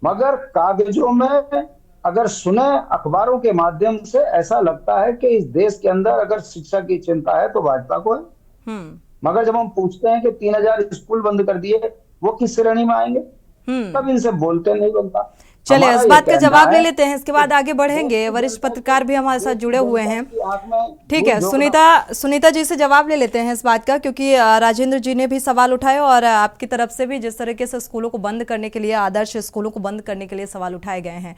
Speaker 13: मगर कागजों में अगर सुने अखबारों के माध्यम से ऐसा लगता है कि इस देश के अंदर अगर शिक्षा की चिंता है तो भाजपा को है। मगर जब हम पूछते हैं कि 3000 स्कूल बंद कर दिए, वो किस श्रेणी में आएंगे? तब इनसे बोलते नहीं बनता।
Speaker 1: चलिए, इस बात का जवाब ले लेते हैं, इसके बाद आगे बढ़ेंगे। वरिष्ठ पत्रकार भी हमारे साथ जुड़े हुए हैं। ठीक है, सुनीता जी से जवाब ले लेते हैं इस बात का, क्योंकि राजेंद्र जी ने भी सवाल उठाए और आपकी तरफ से भी जिस तरीके से स्कूलों को बंद करने के लिए, आदर्श स्कूलों को बंद करने के लिए सवाल उठाए गए हैं।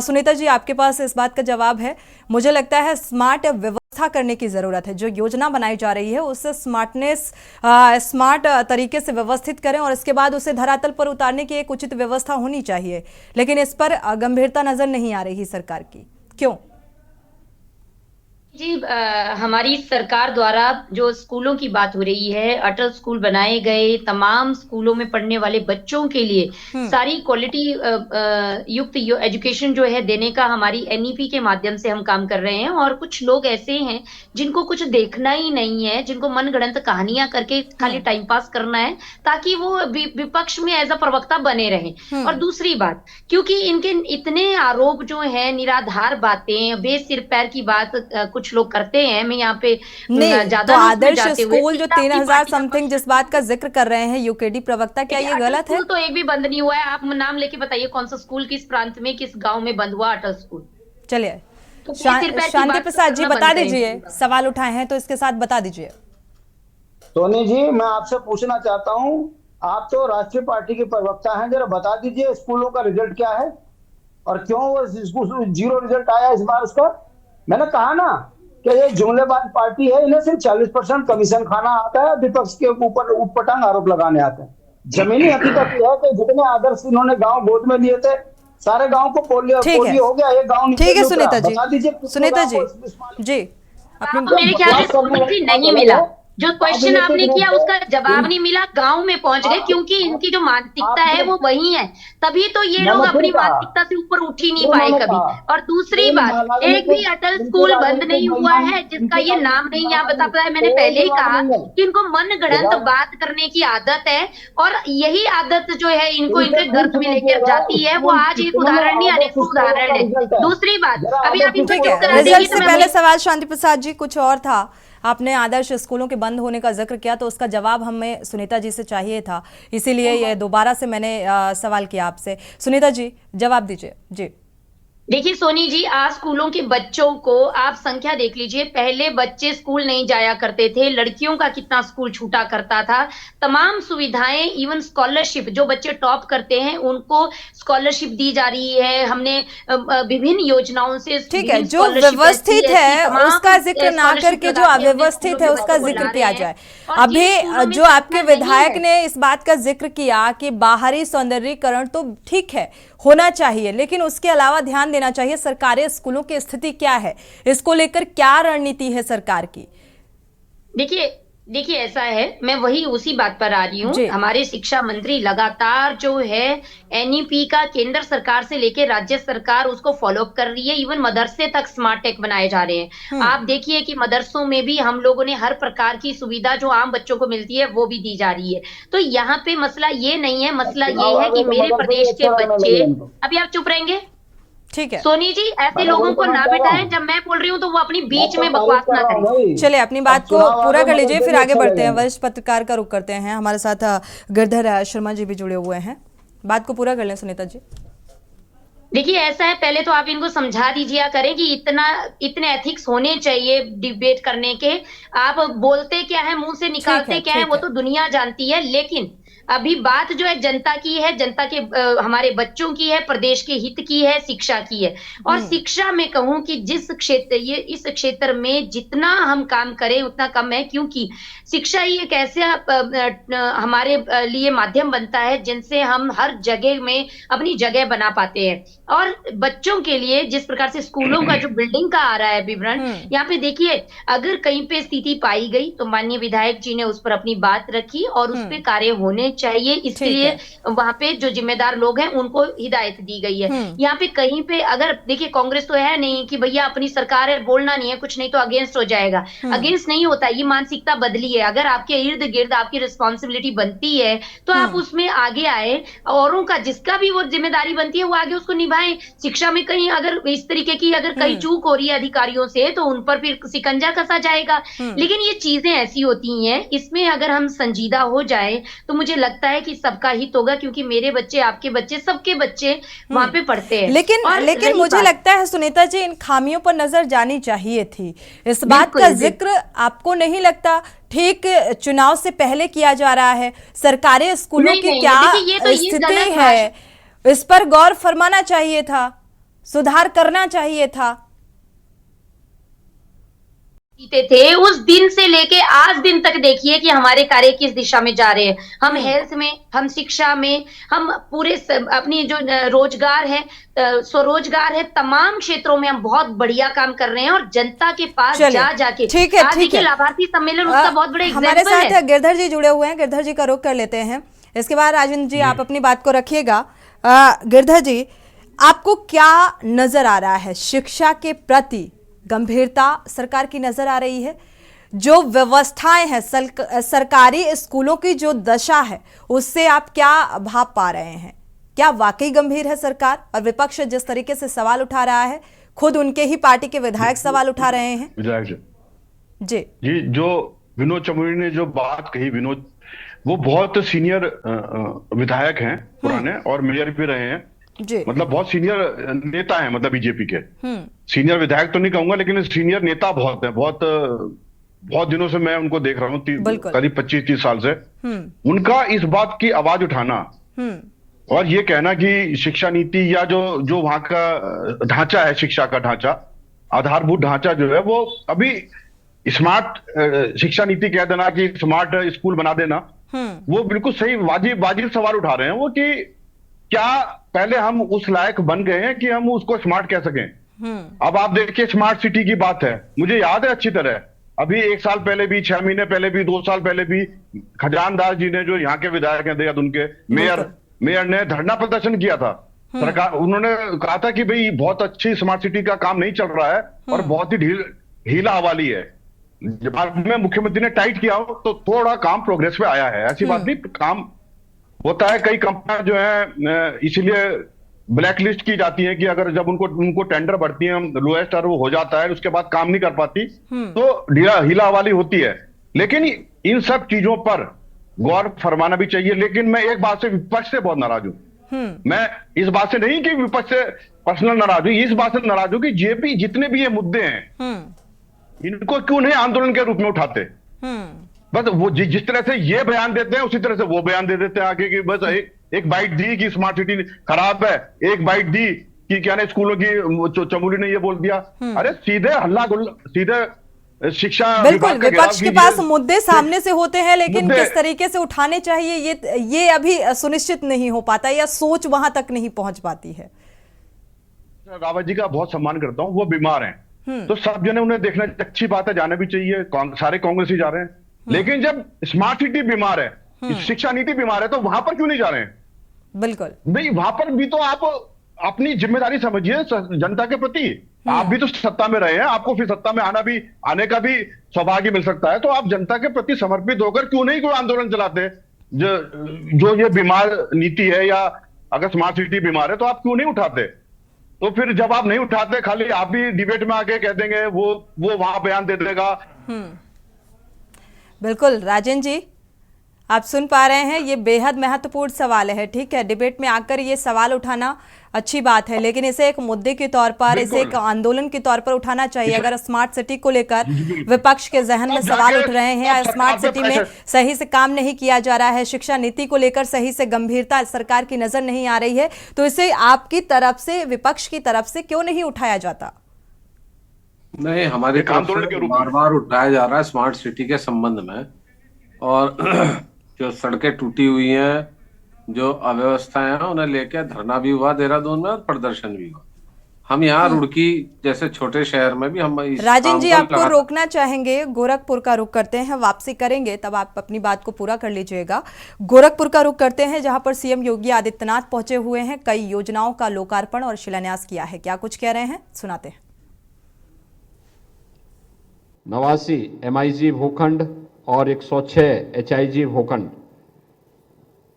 Speaker 1: सुनीता जी, आपके पास इस बात का जवाब है। मुझे लगता है स्मार्ट व्यवस्था करने की जरूरत है। जो योजना बनाई जा रही है उससे स्मार्ट तरीके से व्यवस्थित करें और इसके बाद उसे धरातल पर उतारने की एक उचित व्यवस्था होनी चाहिए, लेकिन इस पर गंभीरता नजर नहीं आ रही सरकार की, क्यों?
Speaker 6: जी, हमारी सरकार द्वारा जो स्कूलों की बात हो रही है, अटल स्कूल बनाए गए, तमाम स्कूलों में पढ़ने वाले बच्चों के लिए सारी क्वालिटी युक्त एजुकेशन जो है देने का हमारी एनईपी के माध्यम से हम काम कर रहे हैं। और कुछ लोग ऐसे हैं जिनको कुछ देखना ही नहीं है, जिनको मनगढ़ंत कहानियां करके खाली टाइम पास करना है ताकि वो विपक्ष में एज अ प्रवक्ता बने रहें। और दूसरी बात, क्योंकि इनके इतने आरोप जो है, निराधार बातें, बेसिर पैर की बात कुछ लोग करते हैं। मैं यहाँ पे
Speaker 1: ज्यादा तो आदर्श स्कूल जो 3000 समथिंग जिस बात का जिक्र कर रहे हैं यूकेडी प्रवक्ता, क्या ये गलत है?
Speaker 6: तो एक भी बंद नहीं हुआ है। आप नाम लेके बताइए कौन सा स्कूल किस प्रांत में, किस गांव में बंद हुआ अटल स्कूल?
Speaker 1: चलिए
Speaker 6: तो सिर पैर की
Speaker 1: शांति
Speaker 6: बात
Speaker 1: प्रसाद जी
Speaker 6: करना
Speaker 1: बता
Speaker 6: बंद
Speaker 1: दीजिए,
Speaker 6: करें।
Speaker 1: सवाल उठाए हैं तो इसके साथ बता दीजिए।
Speaker 13: सोनी जी, मैं आपसे पूछना चाहता हूँ, आप तो राष्ट्रीय पार्टी के प्रवक्ता हैं, जरा बता दीजिए स्कूलों का रिजल्ट क्या है और क्यों वो जीरो रिजल्ट आया इस बार उसका। मैंने कहा ना कि ये जुमलेबाज पार्टी है, इन्हें सिर्फ 40% कमीशन खाना आता है, विपक्ष के ऊपर उटपटांग आरोप लगाने आते हैं। जमीनी हकीकत यह है कि जितने आदर्श इन्होंने गांव गोद में लिए थे, सारे गांव को पोलियो हो गया, ये गांव
Speaker 1: ठीक है सुनीता जी,
Speaker 13: बता दीजिए
Speaker 1: सुनीता जी जी
Speaker 6: आपको मेरे ख्याल से सोनी जी नहीं मिला। जो क्वेश्चन आपने किया उसका जवाब नहीं मिला, गांव में पहुंच गए, क्योंकि इनकी जो मानसिकता है वो वही है, तभी तो ये लोग अपनी मानसिकता से ऊपर उठ ही नहीं पाए कभी। और दूसरी बात, एक भी अटल स्कूल बंद नहीं हुआ है जिसका ये नाम नहीं यहाँ बता पाया। मैंने पहले ही कहा कि इनको मनगढ़ंत बात करने की आदत है, और यही आदत जो है इनको इनके गर्भ में लेकर जाती है। वो आज एक उदाहरण नहीं, अनेकों उदाहरण है। दूसरी बात, अभी आप इनको चुप करा देंगे
Speaker 1: रिजल्ट से पहले सवाल शांति प्रसाद जी कुछ और था। आपने आदर्श स्कूलों के बंद होने का जिक्र किया तो उसका जवाब हमें सुनीता जी से चाहिए था, इसीलिए ये दोबारा से मैंने सवाल किया आपसे। सुनीता जी जवाब दीजिए। जी
Speaker 6: देखिए सोनी जी, आज स्कूलों के बच्चों को आप संख्या देख लीजिए। पहले बच्चे स्कूल नहीं जाया करते थे, लड़कियों का कितना स्कूल छूटा करता था। तमाम सुविधाएं, इवन स्कॉलरशिप, जो बच्चे टॉप करते हैं उनको स्कॉलरशिप दी जा रही है। हमने विभिन्न योजनाओं से,
Speaker 1: ठीक है, जो व्यवस्थित है उसका जिक्र ना करके जो अव्यवस्थित है उसका जिक्र किया जाए। अभी जो आपके विधायक ने इस बात का जिक्र किया कि बाहरी सौंदर्यीकरण तो ठीक है, होना चाहिए, लेकिन उसके अलावा ध्यान देना चाहिए सरकारी स्कूलों की स्थिति क्या है, इसको लेकर क्या रणनीति है सरकार की।
Speaker 6: देखिए ऐसा है, मैं वही उसी बात पर आ रही हूँ। हमारे शिक्षा मंत्री लगातार जो है एनईपी का केंद्र सरकार से लेकर राज्य सरकार उसको फॉलो अप कर रही है। इवन मदरसे तक स्मार्ट टेक बनाए जा रहे हैं। आप देखिए कि मदरसों में भी हम लोगों ने हर प्रकार की सुविधा जो आम बच्चों को मिलती है वो भी दी जा रही है। तो यहाँ पे मसला ये नहीं है, मसला ये है कि मेरे प्रदेश के बच्चे, अभी आप चुप रहेंगे
Speaker 1: ठीक है
Speaker 6: सोनी जी, ऐसे लोगों को ना बिठाएं, जब मैं बोल रही हूँ तो वो अपनी बीच में बकवास ना करें।
Speaker 1: चलिए अपनी बात को पूरा कर लीजिए, फिर आगे बढ़ते हैं। वरिष्ठ पत्रकार का रुख करते हैं, हमारे साथ गिरधर शर्मा जी भी जुड़े हुए हैं। बात को पूरा कर लें सुनीता जी।
Speaker 6: देखिए ऐसा है, पहले तो आप इनको समझा दीजिए करें कि इतने एथिक्स होने चाहिए डिबेट करने के। आप बोलते क्या है, मुंह से निकालते क्या है, वो तो दुनिया जानती है। लेकिन अभी बात जो है जनता की है, जनता के हमारे बच्चों की है, प्रदेश के हित की है, शिक्षा की है। और शिक्षा में कहूं कि जिस क्षेत्र, ये इस क्षेत्र में जितना हम काम करें उतना कम है, क्योंकि शिक्षा ही एक ऐसा हमारे लिए माध्यम बनता है जिनसे हम हर जगह में अपनी जगह बना पाते हैं। और बच्चों के लिए जिस प्रकार से स्कूलों का जो बिल्डिंग का आ रहा है विवरण, यहाँ पे देखिए, अगर कहीं पे स्थिति पाई गई तो माननीय विधायक जी ने उस पर अपनी बात रखी और उस पर कार्य होने चाहिए, इसलिए वहां पे जो जिम्मेदार लोग हैं उनको हिदायत दी गई है। यहाँ पे कहीं पे अगर देखिए, कांग्रेस तो है नहीं कि भैया अपनी सरकार है, बोलना नहीं है, कुछ नहीं तो अगेंस्ट हो जाएगा। अगेंस्ट नहीं होता, ये मानसिकता बदली है। अगर आपके इर्द गिर्द आपकी रिस्पॉन्सिबिलिटी बनती है तो आप उसमें आगे आए, औरों का जिसका भी वो जिम्मेदारी बनती है वो आगे उसको निभाएं। शिक्षा में कहीं अगर इस तरीके की अगर कहीं चूक हो रही है अधिकारियों से तो उन पर फिर शिकंजा कसा जाएगा। लेकिन ये चीजें ऐसी होती हैं, इसमें अगर हम संजीदा हो जाए तो मुझे लगता है कि सबका हित होगा, क्योंकि मेरे बच्चे, आपके बच्चे, सबके बच्चे वहां पे पढ़ते हैं।
Speaker 1: लेकिन मुझे लगता है सुनीता जी, इन खामियों पर नजर जानी चाहिए थी। इस बात का जिक्र आपको नहीं लगता ठीक चुनाव से पहले किया जा रहा है? सरकारी स्कूलों की क्या स्थिति है, इस पर गौर फरमाना चाहिए था, सुधार करना चाहिए था।
Speaker 6: थे उस दिन से लेके आज दिन तक देखिए कि हमारे कार्य किस दिशा में जा रहे हैं। हम हेल्थ में, हम शिक्षा में, हम पूरे अपनी जो रोजगार है, स्वरोजगार है, तमाम क्षेत्रों में हम बहुत बढ़िया काम कर रहे हैं और जनता के पास जाके
Speaker 1: ठीक है
Speaker 6: लाभार्थी सम्मेलन उसका बहुत बड़ा एग्जाम्पल है।
Speaker 1: हमारे साथ गिरधर जी जुड़े हुए हैं, गिरधर जी का रुख कर लेते हैं। इसके बाद राजेंद्र जी आप अपनी बात को रखिएगा। गिरधर जी, आपको क्या नजर आ रहा है? शिक्षा के प्रति गंभीरता सरकार की नजर आ रही है? जो व्यवस्थाएं हैं, सरकारी स्कूलों की जो दशा है, उससे आप क्या भाप पा रहे हैं? क्या वाकई गंभीर है सरकार? और विपक्ष जिस तरीके से सवाल उठा रहा है, खुद उनके ही पार्टी के विधायक सवाल उठा रहे हैं।
Speaker 14: विधायक
Speaker 1: जी,
Speaker 14: जो विनोद चमोली ने जो बात कही, विनोद वो बहुत सीनियर विधायक हैं, पुराने, और मेयर भी रहे हैं।
Speaker 1: जी।
Speaker 14: मतलब बहुत सीनियर नेता है, मतलब बीजेपी के सीनियर विधायक तो नहीं कहूंगा, लेकिन सीनियर नेता बहुत है। बहुत दिनों से मैं उनको देख रहा हूँ, करीब 25-30 साल से। उनका इस बात की आवाज उठाना और ये कहना कि शिक्षा नीति या जो वहां का ढांचा है, शिक्षा का ढांचा, आधारभूत ढांचा जो है, वो अभी स्मार्ट शिक्षा नीति कह देना कि स्मार्ट स्कूल बना देना, वो बिल्कुल सही वाजिब सवाल उठा रहे हैं वो, कि क्या पहले हम उस लायक बन गए हैं कि हम उसको स्मार्ट कह सकें। अब आप देखिए, स्मार्ट सिटी की बात है, मुझे याद है अच्छी तरह, अभी 1 साल पहले भी, 6 महीने पहले भी, 2 साल पहले भी खजानदास जी ने, जो यहाँ के विधायक हैं देहरादून के मेयर ने धरना प्रदर्शन किया था। सरकार, उन्होंने कहा था कि भाई बहुत अच्छी स्मार्ट सिटी का काम नहीं चल रहा है और बहुत ही ढीला हवाली है। बाद में मुख्यमंत्री ने टाइट किया हो तो थोड़ा काम प्रोग्रेस पे आया है, ऐसी बात नहीं, काम होता है। कई कंपनियां जो है इसीलिए ब्लैक लिस्ट की जाती है कि अगर जब उनको टेंडर बढ़ती है, लोएस्ट और वो हो जाता है, उसके बाद काम नहीं कर पाती तो ढीला हवाली होती है। लेकिन इन सब चीजों पर गौर फरमाना भी चाहिए। लेकिन मैं एक बात से विपक्ष से बहुत नाराज हूं। मैं इस बात से नहीं कि विपक्ष से पर्सनल नाराज हूं, इस बात से नाराज हूं कि जेपी जितने भी ये मुद्दे हैं इनको क्यों नहीं आंदोलन के रूप में उठाते। बस वो जिस तरह से ये बयान देते हैं उसी तरह से वो बयान दे देते हैं आगे कि बस एक बाइट दी कि स्मार्ट सिटी खराब है, एक बाइट दी कि क्या नहीं स्कूलों की, चमोली ने ये बोल दिया। अरे सीधे सीधे शिक्षा
Speaker 1: बिल्कुल, विपक्ष के पास मुद्दे सामने से होते हैं, लेकिन किस तरीके से उठाने चाहिए ये अभी सुनिश्चित नहीं हो पाता, या सोच वहां तक नहीं पहुंच पाती है।
Speaker 14: रावत जी का बहुत सम्मान करता हूं, वो बीमार हैं तो सब जने उन्हें देखना अच्छी बात है, जाना भी चाहिए, सारे कांग्रेसी जा रहे हैं। लेकिन जब स्मार्ट सिटी बीमार है, शिक्षा नीति बीमार है, तो वहां पर क्यों नहीं जा रहे हैं?
Speaker 1: बिल्कुल
Speaker 14: भाई, वहां पर भी तो आप अपनी जिम्मेदारी समझिए जनता के प्रति। आप भी तो सत्ता में रहे हैं, आपको फिर सत्ता में आने का भी सौभाग्य मिल सकता है, तो आप जनता के प्रति समर्पित होकर क्यों नहीं कोई आंदोलन चलाते? जो ये बीमार नीति है, या अगर स्मार्ट सिटी बीमार है तो आप क्यों नहीं उठाते? तो फिर जब आप नहीं उठाते, खाली आप भी डिबेट में आके कह देंगे वो वहां बयान दे देगा।
Speaker 1: बिल्कुल राजेंद्र जी, आप सुन पा रहे हैं, ये बेहद महत्वपूर्ण सवाल है। ठीक है, डिबेट में आकर ये सवाल उठाना अच्छी बात है, लेकिन इसे एक मुद्दे के तौर पर, इसे एक आंदोलन के तौर पर उठाना चाहिए। अगर स्मार्ट सिटी को लेकर विपक्ष के जहन में सवाल उठ रहे हैं, स्मार्ट सिटी में सही से काम नहीं किया जा रहा है, शिक्षा नीति को लेकर सही से गंभीरता सरकार की नजर नहीं आ रही है, तो इसे आपकी तरफ से, विपक्ष की तरफ से क्यों नहीं उठाया जाता?
Speaker 7: नहीं, हमारे बार बार उठाया जा रहा है स्मार्ट सिटी के संबंध में, और जो सड़कें टूटी हुई हैं, जो अव्यवस्थाएं हैं, उन्हें लेकर धरना भी हुआ देहरादून में और प्रदर्शन भी हुआ। हम यहाँ रुड़की जैसे छोटे शहर में भी हम
Speaker 1: राजेंद्र जी आपको रोकना चाहेंगे, गोरखपुर का रुख करते हैं, वापसी करेंगे तब आप अपनी बात को पूरा कर लीजिएगा। गोरखपुर का रुख करते हैं, जहां पर सीएम योगी आदित्यनाथ पहुंचे हुए हैं, कई योजनाओं का लोकार्पण और शिलान्यास किया है। क्या कुछ कह रहे हैं, सुनाते हैं।
Speaker 15: 89 MIG भूखंड और 106 HIG भूखंड,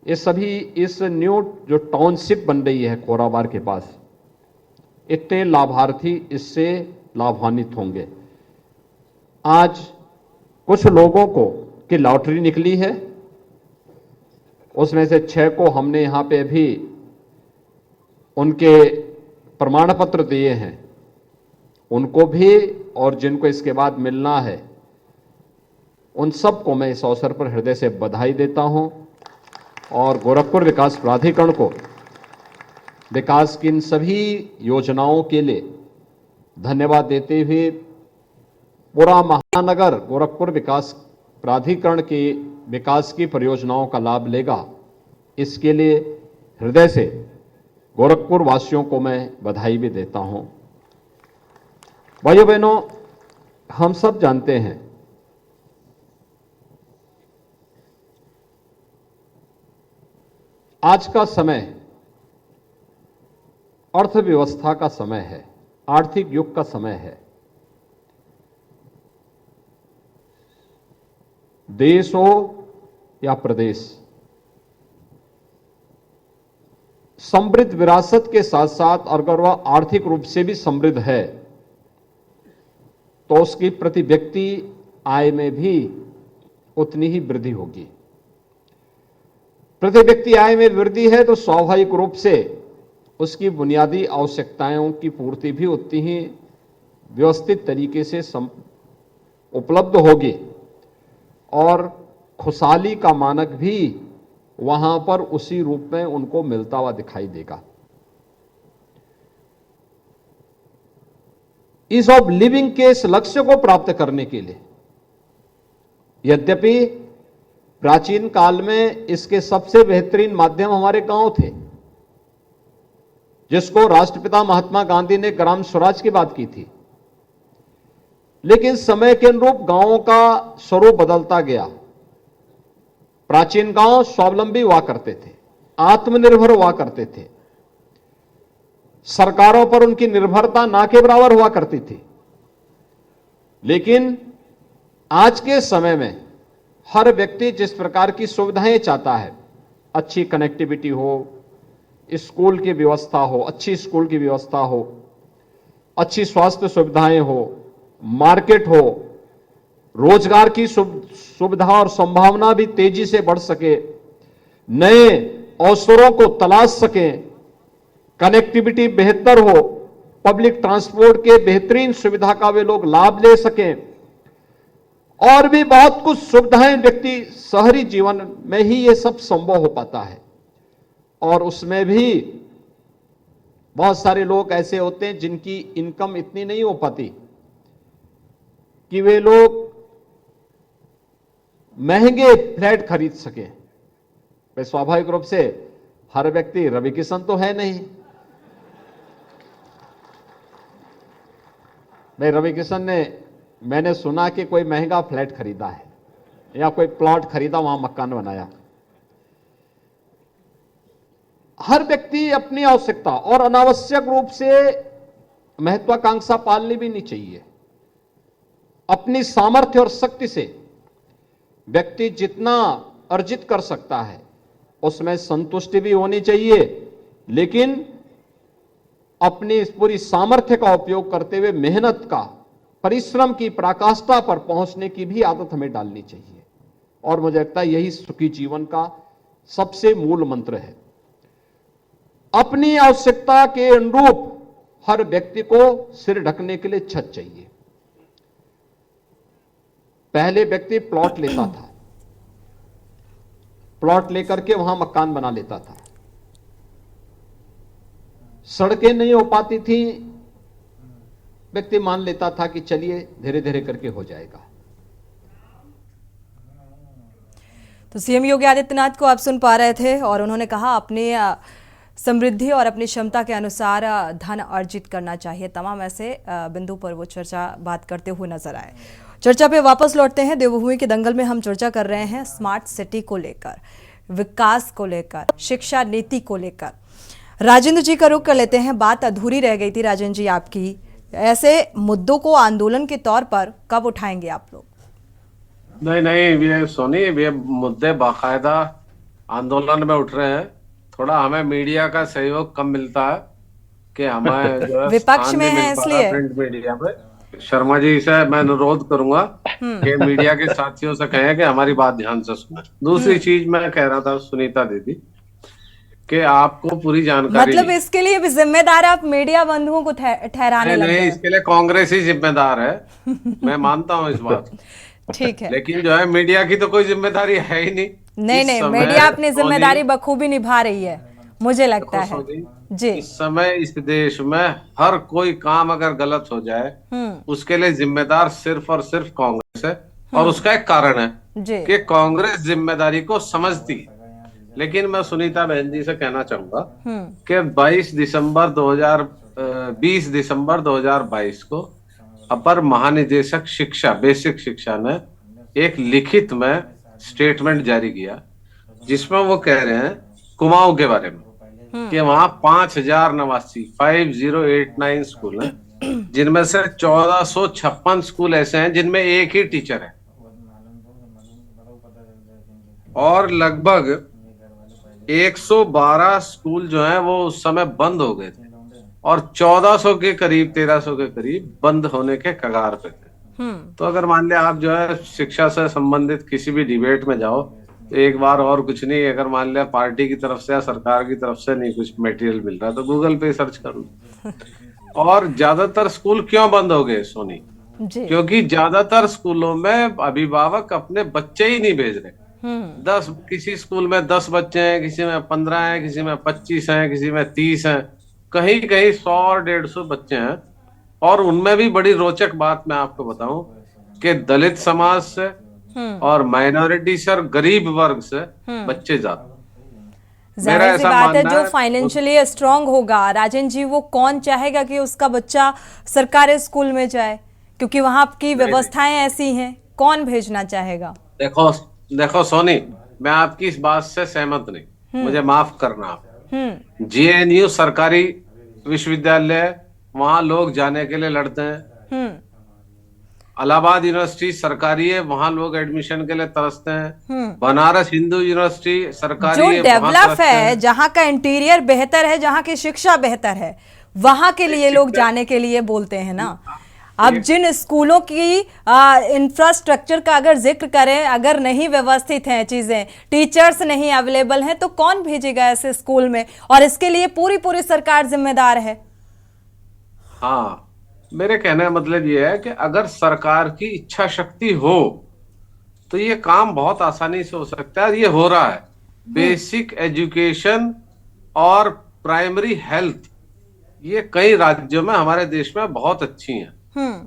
Speaker 15: ये सभी इस न्यू जो टाउनशिप बन रही है कोराबार के पास, इतने लाभार्थी इससे लाभान्वित होंगे। आज कुछ लोगों को की लॉटरी निकली है, उसमें से 6 को हमने यहाँ पे भी उनके प्रमाण पत्र दिए हैं, उनको भी, और जिनको इसके बाद मिलना है उन सबको मैं इस अवसर पर हृदय से बधाई देता हूं, और गोरखपुर विकास प्राधिकरण को विकास की इन सभी योजनाओं के लिए धन्यवाद देते हुए पूरा महानगर गोरखपुर विकास प्राधिकरण के विकास की परियोजनाओं का लाभ लेगा, इसके लिए हृदय से गोरखपुर वासियों को मैं बधाई भी देता हूं। भाइयों बहनों, हम सब जानते हैं आज का समय अर्थव्यवस्था का समय है, आर्थिक युग का समय है। देश हो या प्रदेश, समृद्ध विरासत के साथ साथ अगर वह आर्थिक रूप से भी समृद्ध है तो उसकी प्रति व्यक्ति आय में भी उतनी ही वृद्धि होगी। प्रति व्यक्ति आय में वृद्धि है तो स्वाभाविक रूप से उसकी बुनियादी आवश्यकताओं की पूर्ति भी उतनी ही व्यवस्थित तरीके से उपलब्ध होगी और खुशहाली का मानक भी वहां पर उसी रूप में उनको मिलता हुआ दिखाई देगा। ईज ऑफ लिविंग के इस लक्ष्य को प्राप्त करने के लिए यद्यपि प्राचीन काल में इसके सबसे बेहतरीन माध्यम हमारे गांव थे, जिसको राष्ट्रपिता महात्मा गांधी ने ग्राम स्वराज की बात की थी, लेकिन समय के अनुरूप गांवों का स्वरूप बदलता गया। प्राचीन गांव स्वावलंबी हुआ करते थे, आत्मनिर्भर हुआ करते थे, सरकारों पर उनकी निर्भरता ना के बराबर हुआ करती थी। लेकिन आज के समय में हर व्यक्ति जिस प्रकार की सुविधाएं चाहता है, अच्छी कनेक्टिविटी हो, स्कूल की व्यवस्था हो, अच्छी स्कूल की व्यवस्था हो, अच्छी स्वास्थ्य सुविधाएं हो, मार्केट हो, रोजगार की सुविधा और संभावना भी तेजी से बढ़ सके, नए अवसरों को तलाश सकें, कनेक्टिविटी बेहतर हो, पब्लिक ट्रांसपोर्ट के बेहतरीन सुविधा का वे लोग लाभ ले सकें, और भी बहुत कुछ सुविधाएं व्यक्ति शहरी जीवन में ही ये सब संभव हो पाता है। और उसमें भी बहुत सारे लोग ऐसे होते हैं जिनकी इनकम इतनी नहीं हो पाती कि वे लोग महंगे फ्लैट खरीद सके। भाई स्वाभाविक रूप से हर व्यक्ति रवि किशन तो है नहीं। भाई रवि किशन ने, मैंने सुना कि कोई महंगा फ्लैट खरीदा है या कोई प्लॉट खरीदा, वहां मकान बनाया। हर व्यक्ति अपनी आवश्यकता और अनावश्यक रूप से महत्वाकांक्षा पालनी भी नहीं चाहिए। अपनी सामर्थ्य और शक्ति से व्यक्ति जितना अर्जित कर सकता है उसमें संतुष्टि भी होनी चाहिए, लेकिन अपनी इस पूरी सामर्थ्य का उपयोग करते हुए मेहनत का, परिश्रम की पराकाष्ठा पर पहुंचने की भी आदत हमें डालनी चाहिए। और मुझे लगता है यही सुखी जीवन का सबसे मूल मंत्र है। अपनी आवश्यकता के अनुरूप हर व्यक्ति को सिर ढकने के लिए छत चाहिए। पहले व्यक्ति प्लॉट लेता था, प्लॉट लेकर के वहां मकान बना लेता था, सड़कें नहीं हो पाती थी, व्यक्ति मान लेता था कि चलिए धीरे धीरे करके हो जाएगा।
Speaker 1: तो सीएम योगी आदित्यनाथ को आप सुन पा रहे थे और उन्होंने कहा अपनी समृद्धि और अपनी क्षमता के अनुसार धन अर्जित करना चाहिए। तमाम ऐसे बिंदु पर वो बात करते हुए नजर आए। चर्चा पे वापस लौटते हैं। देवभूमि के दंगल में हम चर्चा कर रहे हैं स्मार्ट सिटी को लेकर, विकास को लेकर, शिक्षा नीति को लेकर। राजेंद्र जी का रुख कर लेते हैं। बात अधूरी रह गई थी राजेंद्र जी आपकी, ऐसे मुद्दों को आंदोलन के तौर पर कब उठाएंगे आप लोग?
Speaker 7: नहीं, ये सोनी, ये मुद्दे बाकायदा आंदोलन में उठ रहे हैं। थोड़ा हमें मीडिया का सहयोग कम मिलता है कि हमें जो
Speaker 1: विपक्ष में है, इसलिए
Speaker 7: प्रिंट मीडिया पे। शर्मा जी से मैं अनुरोध करूंगा कि मीडिया के साथियों से कहें कि हमारी बात ध्यान से सुने। दूसरी चीज मैं कह रहा था सुनीता दीदी कि आपको पूरी जानकारी,
Speaker 1: मतलब इसके लिए भी जिम्मेदार आप मीडिया बंधुओं को ठहराने लगे?
Speaker 7: नहीं, इसके लिए कांग्रेस ही जिम्मेदार है। मैं मानता हूं इस बात।
Speaker 1: ठीक है,
Speaker 7: लेकिन जो है मीडिया की तो कोई जिम्मेदारी है ही नहीं।
Speaker 1: नहीं, मीडिया अपनी जिम्मेदारी बखूबी निभा रही है, मुझे लगता है जी।
Speaker 7: इस समय इस देश में हर कोई काम अगर गलत हो जाए उसके लिए जिम्मेदार सिर्फ और सिर्फ कांग्रेस है। और उसका एक कारण है कि कांग्रेस जिम्मेदारी को समझती है। लेकिन मैं सुनीता बहन जी से कहना चाहूंगा कि 20 दिसंबर 2022 को अपर महानिदेशक शिक्षा, बेसिक शिक्षा ने एक लिखित में स्टेटमेंट जारी किया जिसमें वो कह रहे हैं कुमाऊं के बारे में कि वहां 5089 स्कूल हैं, जिनमें से 1456 स्कूल ऐसे हैं जिनमें एक ही टीचर है, और लगभग 112 स्कूल जो हैं वो उस समय बंद हो गए थे और 1400 के करीब, 1300 के करीब बंद होने के कगार पे थे। तो अगर मान लिया आप जो है शिक्षा से संबंधित किसी भी डिबेट में जाओ एक बार और कुछ नहीं, अगर मान लिया पार्टी की तरफ से या सरकार की तरफ से नहीं कुछ मटेरियल मिल रहा तो गूगल पे सर्च कर लो। और ज्यादातर स्कूल क्यों बंद हो गए सोनी? क्योंकि ज्यादातर स्कूलों में अभिभावक अपने बच्चे ही नहीं भेज रहे। 10 किसी स्कूल में 10 बच्चे हैं, किसी में 15 हैं, किसी में 25 हैं, किसी में 30 हैं, कहीं कहीं 100 और 150 बच्चे हैं। और उनमें भी बड़ी रोचक बात मैं आपको बताऊं कि दलित समाज से और माइनॉरिटी से और गरीब वर्ग से बच्चे ज्यादा।
Speaker 1: जाहिर सी बात है, जो फाइनेंशियली स्ट्रांग होगा राजन जी, वो कौन चाहेगा कि उसका बच्चा सरकारी स्कूल में जाए, क्योंकि वहां की व्यवस्थाएं ऐसी हैं, कौन भेजना चाहेगा?
Speaker 7: देखो सोनी, मैं आपकी इस बात से सहमत नहीं, मुझे माफ करना आप। जेएनयू सरकारी विश्वविद्यालय, वहां लोग जाने के लिए लड़ते हैं। इलाहाबाद यूनिवर्सिटी सरकारी है, वहां लोग एडमिशन के लिए तरसते हैं। बनारस हिंदू यूनिवर्सिटी सरकारी
Speaker 1: जो डेवलप है, जहाँ का इंटीरियर बेहतर है, जहाँ की शिक्षा बेहतर है, वहां के लिए लोग जाने के लिए बोलते हैं ना। अब जिन स्कूलों की इंफ्रास्ट्रक्चर का अगर जिक्र करें, अगर नहीं व्यवस्थित हैं चीजें, टीचर्स नहीं अवेलेबल हैं, तो कौन भेजेगा ऐसे स्कूल में? और इसके लिए पूरी सरकार जिम्मेदार है।
Speaker 7: हाँ, मेरे कहने का मतलब ये है कि अगर सरकार की इच्छा शक्ति हो तो ये काम बहुत आसानी से हो सकता है। ये हो रहा है। बेसिक एजुकेशन और प्राइमरी हेल्थ ये कई राज्यों में हमारे देश में बहुत अच्छी हैं।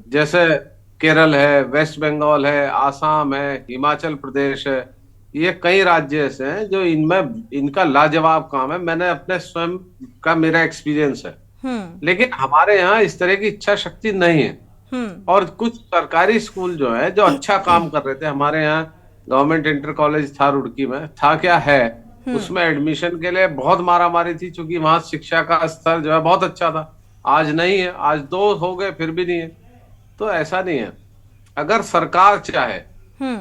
Speaker 7: जैसे केरल है, वेस्ट बंगाल है, आसाम है, हिमाचल प्रदेश है। ये कई राज्य ऐसे हैं जो इनमें इनका लाजवाब काम है। मैंने अपने स्वयं का मेरा एक्सपीरियंस है। लेकिन हमारे यहाँ इस तरह की इच्छा शक्ति नहीं है। और कुछ सरकारी स्कूल जो है, जो अच्छा काम कर रहे थे, हमारे यहाँ गवर्नमेंट इंटर कॉलेज था रुड़की में, था क्या है, उसमें एडमिशन के लिए बहुत मारामारी थी, क्योंकि वहां शिक्षा का स्तर जो है बहुत अच्छा था। आज नहीं है, आज 2 हो गए फिर भी नहीं है। तो ऐसा नहीं है। अगर सरकार चाहे,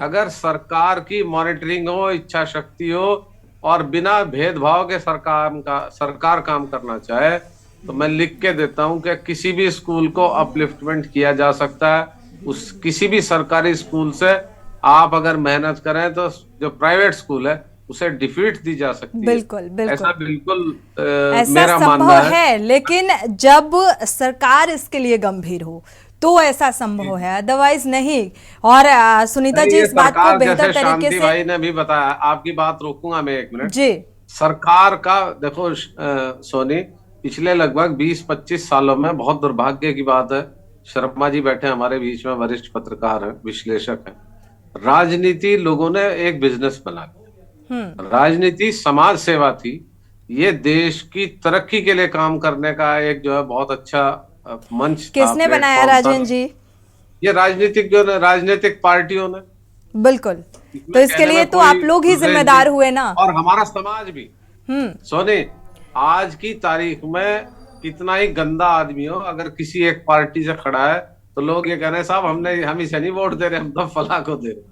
Speaker 7: अगर सरकार की मॉनिटरिंग हो, इच्छा शक्ति हो और बिना भेदभाव के सरकार काम करना चाहे, तो मैं लिख के देता हूं कि किसी भी स्कूल को अपलिफ्टमेंट किया जा सकता है। उस किसी भी सरकारी स्कूल से आप अगर मेहनत करें तो जो प्राइवेट स्कूल है उसे डिफीट दी जा सकती है।
Speaker 1: बिल्कुल।
Speaker 7: ऐसा बिल्कुल
Speaker 1: ऐसा
Speaker 7: मेरा
Speaker 1: संभव
Speaker 7: मानना
Speaker 1: है। लेकिन जब सरकार इसके लिए गंभीर हो तो ऐसा संभव है, अदरवाइज नहीं। और सुनीता जी इस बात को बेहतर तरीके से,
Speaker 7: भाई ने भी बताया, आपकी बात रोकूंगा मैं 1 मिनट
Speaker 1: जी।
Speaker 7: सरकार का देखो सोनी, पिछले लगभग 20-25 सालों में बहुत दुर्भाग्य की बात है, शर्मा जी बैठे हमारे बीच में, वरिष्ठ पत्रकार हैं, विश्लेषक हैं, राजनीति लोगों ने एक बिजनेस बना लिया। राजनीति समाज सेवा थी, ये देश की तरक्की के लिए काम करने का एक जो है बहुत अच्छा मंच।
Speaker 1: किसने बनाया राजन जी?
Speaker 7: ये राजनीतिक पार्टियों ने।
Speaker 1: बिल्कुल। तो इसके लिए तो आप लोग ही जिम्मेदार हुए ना,
Speaker 7: और हमारा समाज भी। सोनी, आज की तारीख में कितना ही गंदा आदमी हो, अगर किसी एक पार्टी से खड़ा है तो लोग ये कह रहे हैं साहब हम इसे नहीं वोट दे रहे, हम तो फला को दे रहे।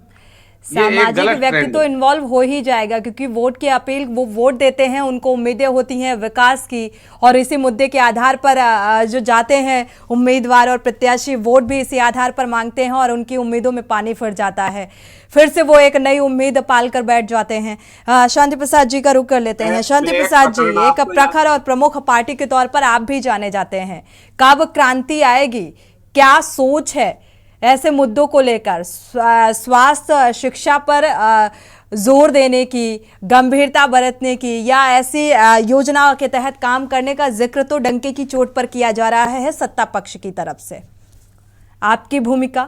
Speaker 1: सामाजिक व्यक्ति तो इन्वॉल्व हो ही जाएगा, क्योंकि वोट की अपील, वो वोट देते हैं, उनको उम्मीदें होती हैं विकास की, और इसी मुद्दे के आधार पर जो जाते हैं उम्मीदवार और प्रत्याशी, वोट भी इसी आधार पर मांगते हैं और उनकी उम्मीदों में पानी फिर जाता है। फिर से वो एक नई उम्मीद पाल कर बैठ जाते हैं। शांति प्रसाद जी का रुख कर लेते हैं। शांति प्रसाद जी, एक प्रखर और प्रमुख पार्टी के तौर पर आप भी जाने जाते हैं, कब क्रांति आएगी? क्या सोच है ऐसे मुद्दों को लेकर? स्वास्थ्य, शिक्षा पर जोर देने की, गंभीरता बरतने की, या ऐसी योजना के तहत काम करने का जिक्र तो डंके की चोट पर किया जा रहा है सत्ता पक्ष की तरफ से। आपकी भूमिका?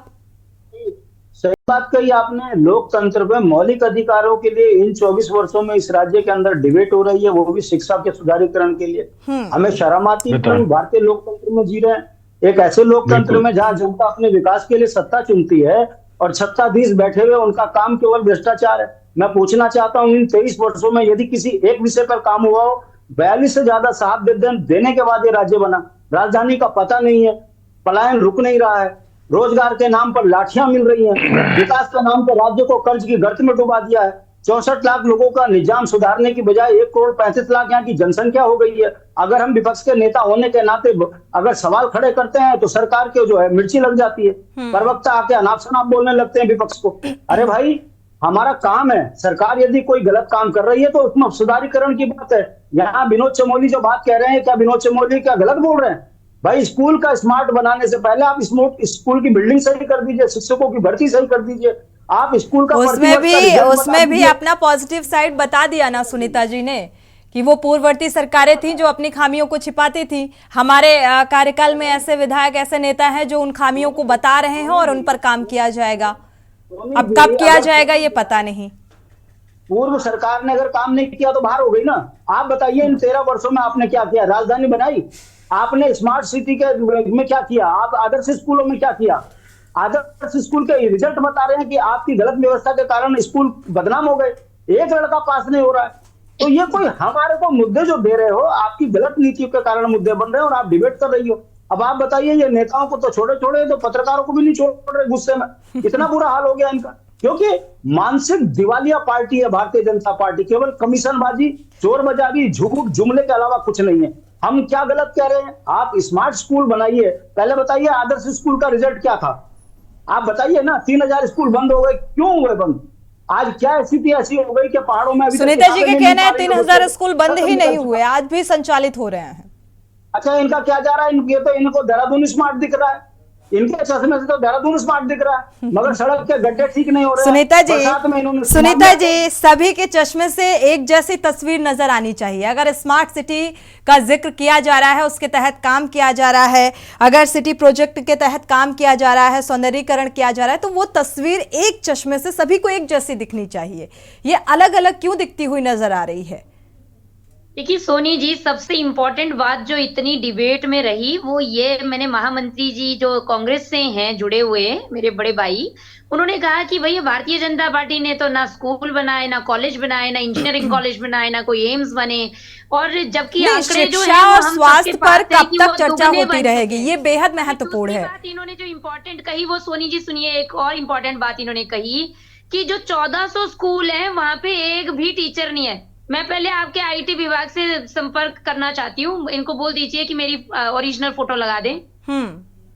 Speaker 13: सही बात कही आपने। लोकतंत्र में मौलिक अधिकारों के लिए इन 24 वर्षों में इस राज्य के अंदर डिबेट हो रही है, वो भी शिक्षा के सुधारीकरण के लिए। हमें शर्म आती है कि भारतीय लोकतंत्र में जी रहे हैं, एक ऐसे लोकतंत्र में जहां जनता अपने विकास के लिए सत्ता चुनती है और सत्ताधीश बैठे हुए उनका काम केवल भ्रष्टाचार है। मैं पूछना चाहता हूं, इन 23 वर्षों में यदि किसी एक विषय पर काम हुआ हो, 42 से ज्यादा साहब देने के बाद ये राज्य बना। राजधानी का पता नहीं है, पलायन रुक नहीं रहा है, रोजगार के नाम पर लाठियां मिल रही हैं, विकास के नाम पर राज्य को कर्ज की गर्त में डुबा दिया है। 64 लाख लोगों का निजाम सुधारने की बजाय 1 करोड़ 35 लाख यहाँ की जनसंख्या हो गई है। अगर हम विपक्ष के नेता होने के नाते अगर सवाल खड़े करते हैं तो सरकार के जो है मिर्ची लग जाती है। प्रवक्ता आके अनाप शनाप बोलने लगते हैं विपक्ष को। अरे भाई, हमारा काम है। सरकार यदि कोई गलत काम कर रही है तो उसमें सुधारीकरण की बात है। यहाँ विनोद चमोली जो बात कह रहे हैं, क्या विनोद चमोली क्या गलत बोल रहे हैं? भाई स्कूल का स्मार्ट बनाने से पहले आप स्कूल की बिल्डिंग सही कर दीजिए, शिक्षकों की भर्ती सही कर दीजिए। आप स्कूल का
Speaker 1: उसमें भी अपना पॉजिटिव साइड बता दिया ना सुनीता जी ने, कि वो पूर्ववर्ती सरकारें थी जो अपनी खामियों को छिपाती थी। हमारे कार्यकाल में ऐसे विधायक, ऐसे नेता हैं जो उन खामियों को बता रहे हैं और उन पर काम किया जाएगा। अब कब किया जाएगा ये पता नहीं।
Speaker 13: पूर्व सरकार ने अगर काम नहीं किया तो बाहर हो गई ना। आप बताइए इन 13 वर्षों में आपने क्या किया? राजधानी बनाई आपने, स्मार्ट सिटी के में क्या किया आप, आदर्श स्कूलों में क्या किया? आदर्श स्कूल के रिजल्ट बता रहे हैं कि आपकी गलत व्यवस्था के कारण स्कूल बदनाम हो गए, एक लड़का पास नहीं हो रहा है। तो ये कोई हमारे को मुद्दे जो दे रहे हो, आपकी गलत नीतियों के कारण मुद्दे बन रहे हैं और आप डिबेट कर रही हो। अब आप बताइए, ये नेताओं को तो छोड़े तो पत्रकारों को भी नहीं छोड़ रहे गुस्से में। इतना बुरा हाल हो गया इनका, क्योंकि मानसिक दिवालिया पार्टी है भारतीय जनता पार्टी। केवल कमीशनबाजी, चोर बाजारी, झूठ जुमले के अलावा कुछ नहीं है। हम क्या गलत कह रहे हैं? आप स्मार्ट स्कूल बनाइए, पहले बताइए आदर्श स्कूल का रिजल्ट क्या था? आप बताइए ना। 3000 स्कूल बंद हो गए, क्यों हुए बंद? आज क्या स्थिति ऐसी हो गई कि पहाड़ों में अभी
Speaker 1: सुनीता जी के कहना है 3000 स्कूल बंद ही नहीं हुए, आज भी संचालित हो रहे हैं।
Speaker 13: अच्छा, इनका क्या जा रहा है? तो इनको देहरादून स्मार्ट दिख रहा है, इनके चश्मे से तो देहरादून स्मार्ट दिख रहा है, मगर सड़क के गड्ढे ठीक नहीं हो रहे।
Speaker 1: सुनीता जी सभी के चश्मे से एक जैसी तस्वीर नजर आनी चाहिए। अगर स्मार्ट सिटी का जिक्र किया जा रहा है, उसके तहत काम किया जा रहा है, अगर सिटी प्रोजेक्ट के तहत काम किया जा रहा है, सौंदर्यीकरण किया जा रहा है, तो वो तस्वीर एक चश्मे से सभी को एक जैसी दिखनी चाहिए। ये अलग अलग क्यों दिखती हुई नजर आ रही है?
Speaker 6: देखिए सोनी जी, सबसे इम्पोर्टेंट बात जो इतनी डिबेट में रही वो ये, मैंने महामंत्री जी जो कांग्रेस से हैं जुड़े हुए मेरे बड़े भाई, उन्होंने कहा कि भैया भारतीय जनता पार्टी ने तो ना स्कूल बनाए, ना कॉलेज बनाए, ना इंजीनियरिंग कॉलेज बनाए, ना कोई एम्स बने। और जबकि आंकड़े जो है
Speaker 1: और स्वास्थ्य पर कब तक चर्चा होती रहेगी, ये बेहद महत्वपूर्ण है।
Speaker 6: बात इन्होंने जो इम्पोर्टेंट कही वो सोनी जी सुनिए, एक और इम्पोर्टेंट बात इन्होंने कही कि जो 1400 स्कूल है वहां पे एक भी टीचर नहीं है। मैं पहले आपके आईटी विभाग से संपर्क करना चाहती हूँ, इनको बोल दीजिए कि मेरी ओरिजिनल फोटो लगा दें।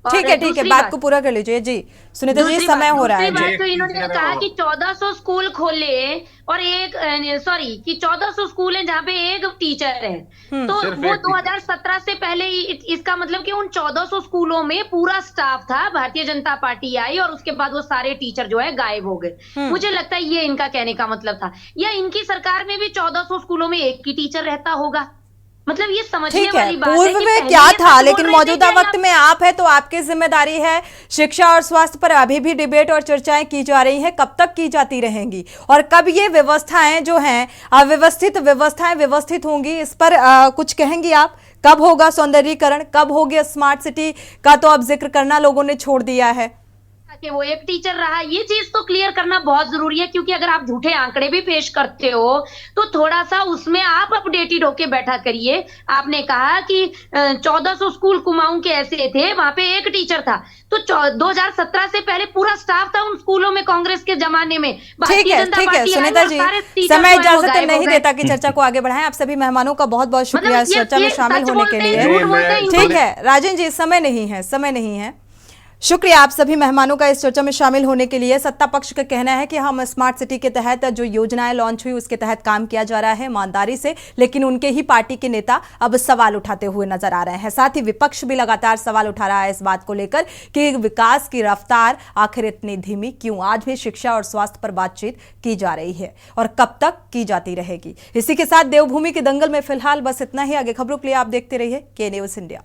Speaker 1: ठीक है, बात को पूरा कर लीजिए जी। सुनीता जी समय हो रहा है।
Speaker 6: दूसरी बात तो इन्होंने कहा कि 1400 स्कूल खोले और कि 1400 स्कूल हैं जहाँ पे एक टीचर है, तो वो 2017 से पहले ही इसका मतलब कि उन 1400 स्कूलों में पूरा स्टाफ था, भारतीय जनता पार्टी आई और उसके बाद वो सारे टीचर जो है गायब हो गए। मुझे लगता है ये इनका कहने का मतलब था, या इनकी सरकार में भी 1400 स्कूलों में एक ही टीचर रहता होगा। मतलब ये समझने वाली बात है।
Speaker 1: पूर्व में क्या था, लेकिन मौजूदा वक्त में आप है तो आपकी जिम्मेदारी है। शिक्षा और स्वास्थ्य पर अभी भी डिबेट और चर्चाएं की जा रही हैं, कब तक की जाती रहेंगी और कब ये व्यवस्थाएं जो हैं अव्यवस्थित व्यवस्थाएं व्यवस्थित होंगी, इस पर कुछ कहेंगी आप? कब होगा सौंदर्यीकरण, कब होगी स्मार्ट सिटी का तो अब जिक्र करना लोगों ने छोड़ दिया है
Speaker 6: कि वो एक टीचर रहा, ये चीज तो क्लियर करना बहुत जरूरी है। क्योंकि अगर आप झूठे आंकड़े भी पेश करते हो तो थोड़ा सा उसमें आप अपडेटेड होके बैठा करिए। आपने कहा कि 1400 स्कूल कुमाऊं के ऐसे थे, वहां पे एक टीचर था, तो 2017 से पहले पूरा स्टाफ था उन स्कूलों में कांग्रेस के जमाने में।
Speaker 1: ठीक है सुनीता जी, समय इजाजत नहीं देता कि चर्चा को आगे बढ़ाएं। आप सभी मेहमानों का बहुत बहुत शुक्रिया इस चर्चा में शामिल होने के लिए। ठीक है राजन जी, समय नहीं है। शुक्रिया आप सभी मेहमानों का इस चर्चा में शामिल होने के लिए। सत्ता पक्ष का कहना है कि हम स्मार्ट सिटी के तहत जो योजनाएं लॉन्च हुई उसके तहत काम किया जा रहा है ईमानदारी से, लेकिन उनके ही पार्टी के नेता अब सवाल उठाते हुए नजर आ रहे हैं। साथ ही विपक्ष भी लगातार सवाल उठा रहा है इस बात को लेकर कि विकास की रफ्तार आखिर इतनी धीमी क्यों? आज भी शिक्षा और स्वास्थ्य पर बातचीत की जा रही है और कब तक की जाती रहेगी। इसी के साथ देवभूमि के दंगल में फिलहाल बस इतना ही। आगे खबरों के लिए आप देखते रहिए के न्यूज़ इंडिया।